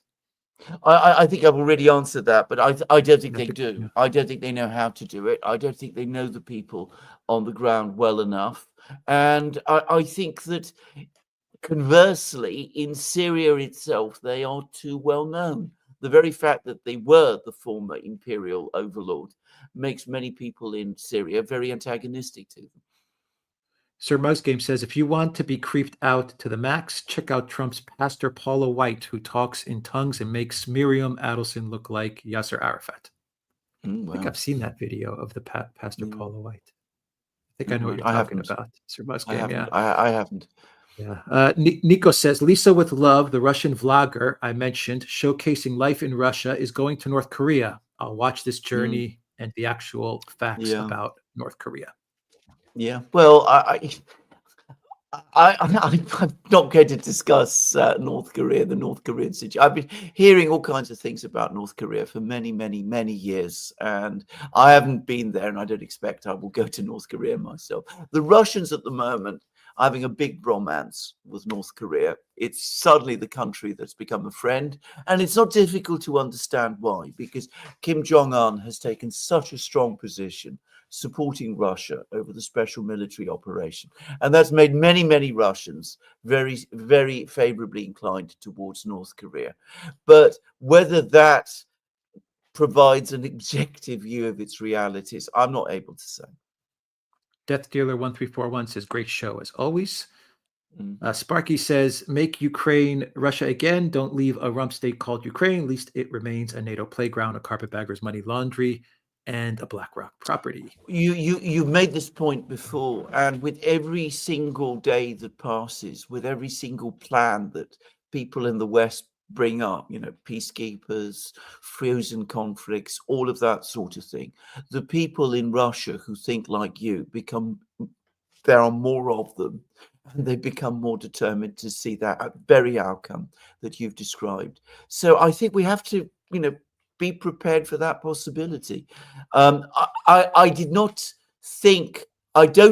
Speaker 3: I think I've already answered that, but I don't think they do.
Speaker 1: Yeah.
Speaker 3: I don't think they know how to do it. I don't think they know the people on the ground well enough. And I think that conversely, in Syria itself, they are too well known. The very fact that they were the former imperial overlord makes many people in Syria very antagonistic to them.
Speaker 1: Sir Musgame says, if you want to be creeped out to the max, check out Trump's Pastor Paula White, who talks in tongues and makes Miriam Adelson look like Yasser Arafat.
Speaker 3: Wow.
Speaker 1: I think I've seen that video of the Pastor Paula White. I think I know what you're
Speaker 3: I
Speaker 1: talking
Speaker 3: haven't.
Speaker 1: about, Sir Musgame. Yeah,
Speaker 3: I haven't.
Speaker 1: Yeah. Nico says, Lisa with Love, the Russian vlogger I mentioned, showcasing life in Russia, is going to North Korea. I'll watch this journey and the actual facts about North Korea.
Speaker 3: Yeah. Well, I'm not going to discuss North Korea, the North Korean situation. I've been hearing all kinds of things about North Korea for many, many, many years, and I haven't been there, and I don't expect I will go to North Korea myself. The Russians at the moment are having a big bromance with North Korea. It's suddenly the country that's become a friend, and it's not difficult to understand why, because Kim Jong-un has taken such a strong position supporting Russia over the special military operation. And that's made many, many Russians very, very favorably inclined towards North Korea. But whether that provides an objective view of its realities, I'm not able to say.
Speaker 1: Death Dealer 1341 says, great show as always. Sparky says, make Ukraine Russia again. Don't leave a rump state called Ukraine. At least it remains a NATO playground, a carpetbagger's money laundry, and a BlackRock property.
Speaker 3: You made this point before, and with every single day that passes, with every single plan that people in the West bring up, peacekeepers, frozen conflicts, all of that sort of thing, the people in Russia who think like you there are more of them, and they become more determined to see that very outcome that you've described. So I think we have to, be prepared for that possibility. I don't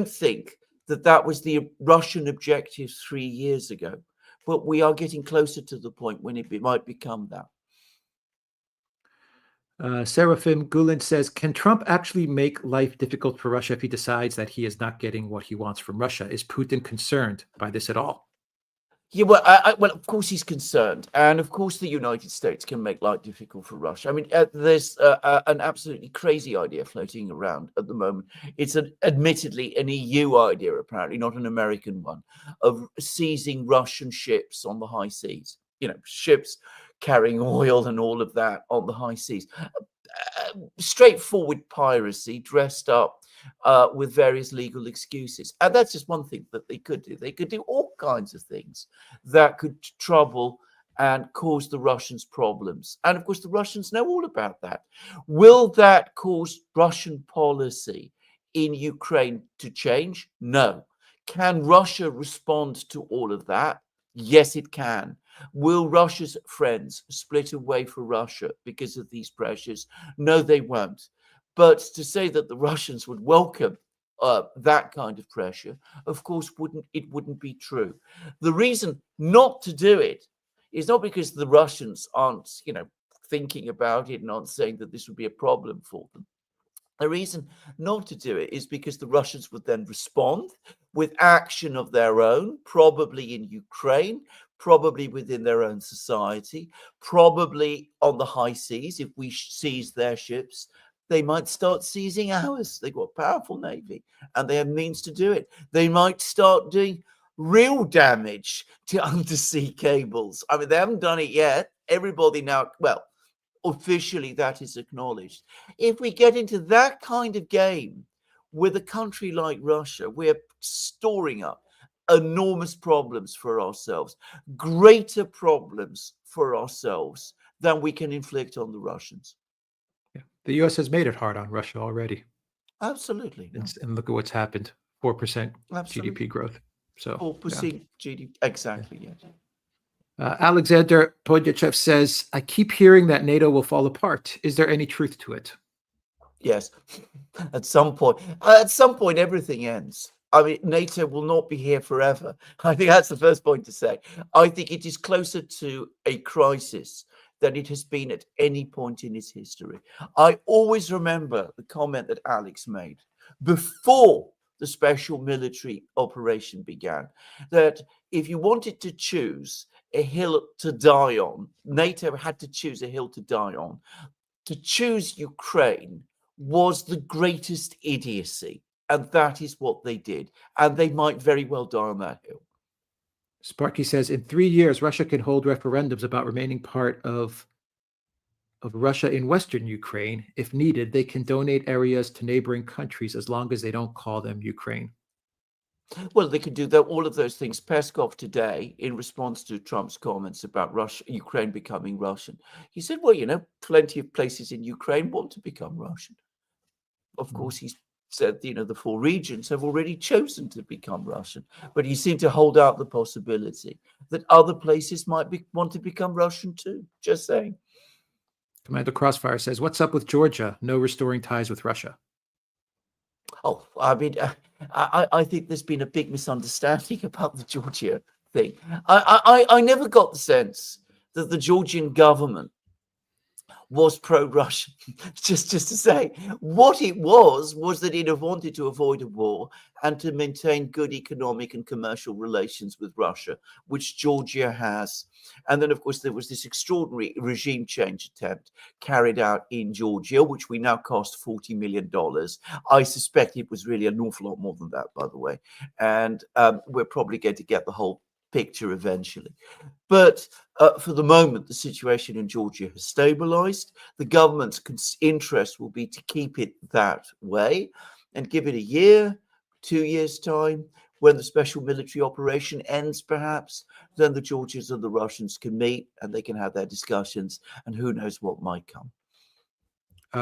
Speaker 3: think that was the Russian objective 3 years ago, but we are getting closer to the point when it might become that.
Speaker 1: Seraphim Gulen says, can Trump actually make life difficult for Russia if he decides that he is not getting what he wants from Russia? Is Putin concerned by this at all?
Speaker 3: Yeah, well, well, of course he's concerned, and of course the United States can make life difficult for Russia. I mean, there's an absolutely crazy idea floating around at the moment. It's admittedly an EU idea, apparently not an American one, of seizing Russian ships on the high seas. Ships carrying oil and all of that on the high seas. Straightforward piracy dressed up with various legal excuses. And that's just one thing that they could do. They could do all kinds of things that could trouble and cause the Russians problems. And of course, the Russians know all about that. Will that cause Russian policy in Ukraine to change? No. Can Russia respond to all of that? Yes, it can. Will Russia's friends split away from Russia because of these pressures? No, they won't. But to say that the Russians would welcome that kind of pressure, of course, wouldn't be true. The reason not to do it is not because the Russians aren't, thinking about it and aren't saying that this would be a problem for them. The reason not to do it is because the Russians would then respond with action of their own, probably in Ukraine, probably within their own society, probably on the high seas. If we seize their ships, they might start seizing ours. They've got a powerful navy and they have means to do it. They might start doing real damage to undersea cables. I mean, they haven't done it yet. Everybody now, well, officially that is acknowledged. If we get into that kind of game with a country like Russia, we're storing up enormous problems for ourselves, greater problems for ourselves than we can inflict on the Russians.
Speaker 1: Yeah. The U.S. has made it hard on Russia already.
Speaker 3: Absolutely. No.
Speaker 1: And look at what's happened. 4%
Speaker 3: Absolutely.
Speaker 1: GDP growth. So
Speaker 3: 4% GDP. Exactly, yes.
Speaker 1: Alexander Podyachev says, I keep hearing that NATO will fall apart. Is there any truth to it?
Speaker 3: Yes. At some point, everything ends. I mean, NATO will not be here forever. I think that's the first point to say. I think it is closer to a crisis than it has been at any point in its history. I always remember the comment that Alex made before the special military operation began, that if you wanted to choose a hill to die on, NATO had to choose a hill to die on. To choose Ukraine was the greatest idiocy. And that is what they did. And they might very well die on that hill.
Speaker 1: Sparky says, in 3 years, Russia can hold referendums about remaining part of Russia in Western Ukraine. If needed, they can donate areas to neighboring countries as long as they don't call them Ukraine.
Speaker 3: Well, they could do that, all of those things. Peskov today, in response to Trump's comments about Ukraine becoming Russian, he said, well, plenty of places in Ukraine want to become Russian. Of course, he's said, the 4 regions have already chosen to become Russian, but he seemed to hold out the possibility that other places might want to become Russian too. Just saying.
Speaker 1: Commander Crossfire says, what's up with Georgia? No restoring ties with Russia.
Speaker 3: Oh, I mean, I think there's been a big misunderstanding about the Georgia thing. I never got the sense that the Georgian government was pro-Russian. just to say, what it was that it wanted to avoid a war and to maintain good economic and commercial relations with Russia, which Georgia has. And then, of course, there was this extraordinary regime change attempt carried out in Georgia, which we now cost $40 million. I suspect it was really an awful lot more than that, by the way. And we're probably going to get the whole picture eventually. But for the moment, the situation in Georgia has stabilized. The government's interest will be to keep it that way and give it a year, 2 years' time. When the special military operation ends, perhaps, then the Georgians and the Russians can meet and they can have their discussions, and who knows what might come.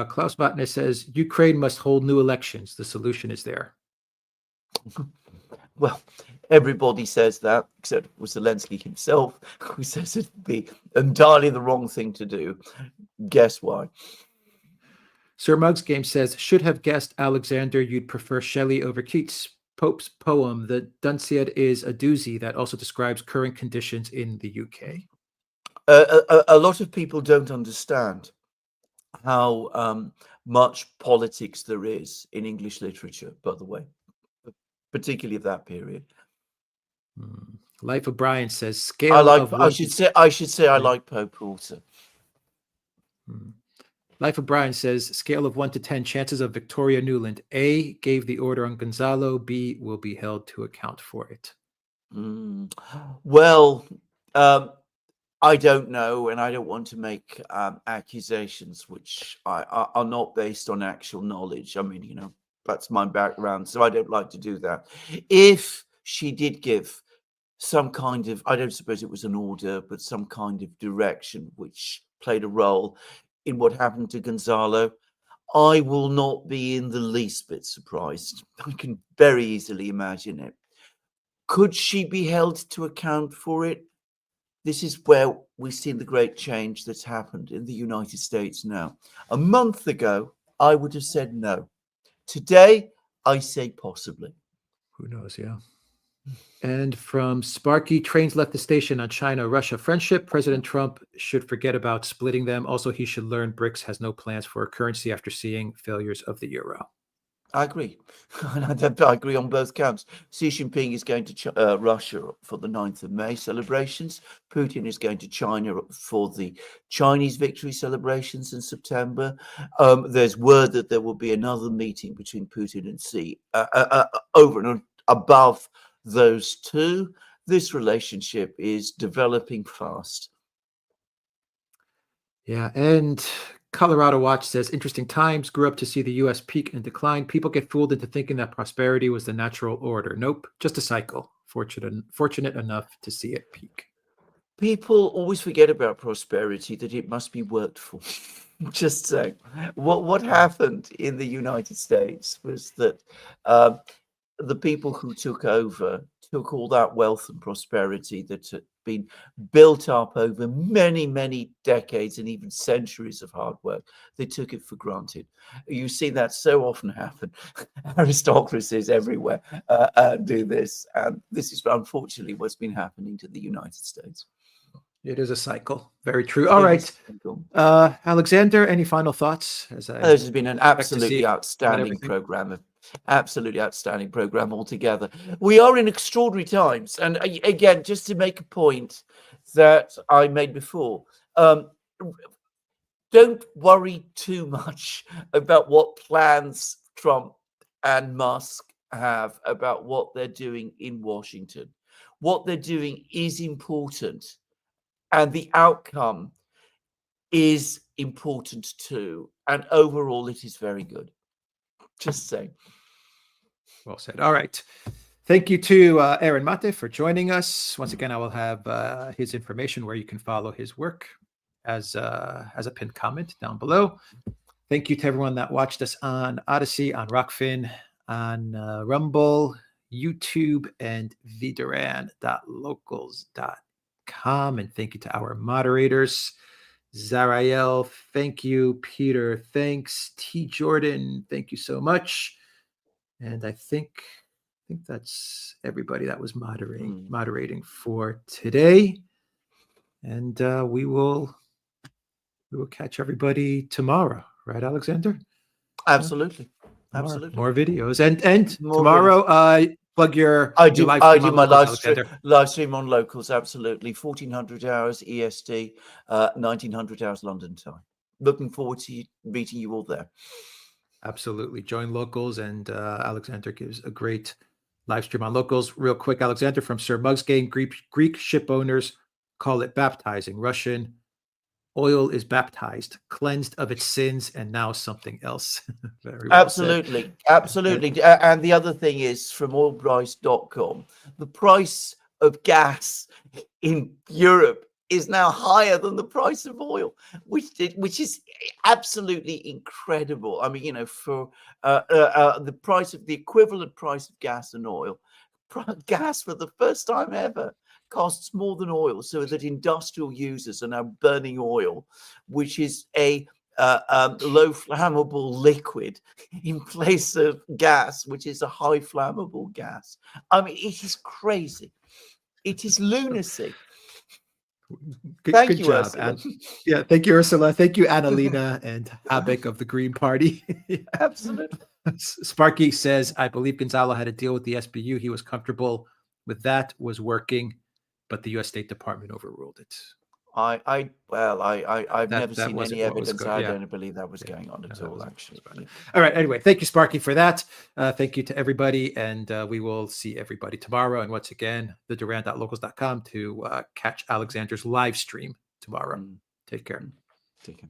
Speaker 1: Klaus Botner says, Ukraine must hold new elections. The solution is there.
Speaker 3: Well, everybody says that, except Zelensky himself, who says it would be entirely the wrong thing to do. Guess why?
Speaker 1: Sir Muggs Game says, should have guessed, Alexander, you'd prefer Shelley over Keats. Pope's poem, The Dunciad, is a doozy that also describes current conditions in the UK.
Speaker 3: A lot of people don't understand how much politics there is in English literature, by the way, particularly of that period.
Speaker 1: Life of Brian says, scale of one.
Speaker 3: I should say I like Pope also.
Speaker 1: Life of Brian says, scale of 1 to 10, chances of Victoria Newland. A, gave the order on Gonzalo. B, will be held to account for it.
Speaker 3: Well, I don't know, and I don't want to make accusations which are not based on actual knowledge. I mean, that's my background, so I don't like to do that. If she did give some kind of, I don't suppose it was an order, but some kind of direction which played a role in what happened to Gonzalo, I will not be in the least bit surprised. I can very easily imagine it. Could she be held to account for it? This is where we've seen the great change that's happened in the United States now. A month ago, I would have said no. Today, I say possibly.
Speaker 1: Who knows, yeah. And from Sparky, trains left the station on China-Russia friendship. President Trump should forget about splitting them. Also, he should learn BRICS has no plans for a currency after seeing failures of the euro.
Speaker 3: I agree. I agree on both counts. Xi Jinping is going to Russia for the 9th of May celebrations. Putin is going to China for the Chinese victory celebrations in September. There's word that there will be another meeting between Putin and Xi over and above those two. This relationship is developing fast.
Speaker 1: Yeah, and Colorado Watch says, interesting times, grew up to see the U.S. peak and decline. People get fooled into thinking that prosperity was the natural order. Nope, just a cycle. Fortunate enough to see it peak.
Speaker 3: People always forget about prosperity, that it must be worked for. Just saying. What happened in the United States was that the people who took over took all that wealth and prosperity that had been built up over many, many decades and even centuries of hard work. They took it for granted. You see that so often happen. Aristocracies everywhere do this. And this is unfortunately what's been happening to the United States.
Speaker 1: It is a cycle. Very true. All right. Alexander, any final thoughts?
Speaker 3: This has been an absolutely outstanding program. Absolutely outstanding program altogether. We are in extraordinary times. And again, just to make a point that I made before, don't worry too much about what plans Trump and Musk have about what they're doing in Washington. What they're doing is important, and the outcome is important too. And overall, it is very good. Just saying.
Speaker 1: Well said. All right. Thank you to Aaron Maté for joining us. Once again, I will have his information where you can follow his work as a pinned comment down below. Thank you to everyone that watched us on Odyssey, on Rockfin, on Rumble, YouTube, and TheDuran.locals.com. And thank you to our moderators. Zarael, thank you. Peter, thanks. T. Jordan, thank you so much. And I think that's everybody that was moderating for today. And we will we will catch everybody tomorrow, right, Alexander?
Speaker 3: Absolutely.
Speaker 1: Tomorrow.
Speaker 3: Absolutely.
Speaker 1: More videos. And
Speaker 3: More
Speaker 1: tomorrow, plug your
Speaker 3: I
Speaker 1: new
Speaker 3: do.
Speaker 1: live
Speaker 3: I
Speaker 1: stream
Speaker 3: do
Speaker 1: on
Speaker 3: my
Speaker 1: Locals, Alexander.
Speaker 3: live stream on Locals. Absolutely, 1400 hours EST, 1900 hours London time. Looking forward to meeting you all there.
Speaker 1: Absolutely. Join Locals, and Alexander gives a great live stream on Locals. Real quick, Alexander, from Sir Mug's game, Greek ship owners call it baptizing. Russian oil is baptized, cleansed of its sins, and now something else. Very well
Speaker 3: Absolutely.
Speaker 1: said.
Speaker 3: Absolutely. And the other thing is, from oilprice.com, the price of gas in Europe is now higher than the price of oil, which is absolutely incredible. I mean, you know, for the price of the equivalent price of gas and oil, gas for the first time ever costs more than oil, so that industrial users are now burning oil, which is a low flammable liquid, in place of gas, which is a high flammable gas. I mean, it is crazy. It is lunacy. Thank you,
Speaker 1: job,
Speaker 3: Ursula.
Speaker 1: Yeah, thank you, Ursula. Thank you, Annalena and Habik of the Green Party.
Speaker 3: Absolutely.
Speaker 1: Sparky says, I believe Gonzalo had a deal with the SBU. He was comfortable with that, was working, but the U.S. State Department overruled it.
Speaker 3: I've never seen any evidence. I
Speaker 1: yeah.
Speaker 3: don't believe that was going on at all, actually. Yeah.
Speaker 1: All right. Anyway, thank you, Sparky, for that. Thank you to everybody. And we will see everybody tomorrow. And once again, TheDuran.locals.com to catch Alexander's live stream tomorrow. Take care.
Speaker 3: Take care.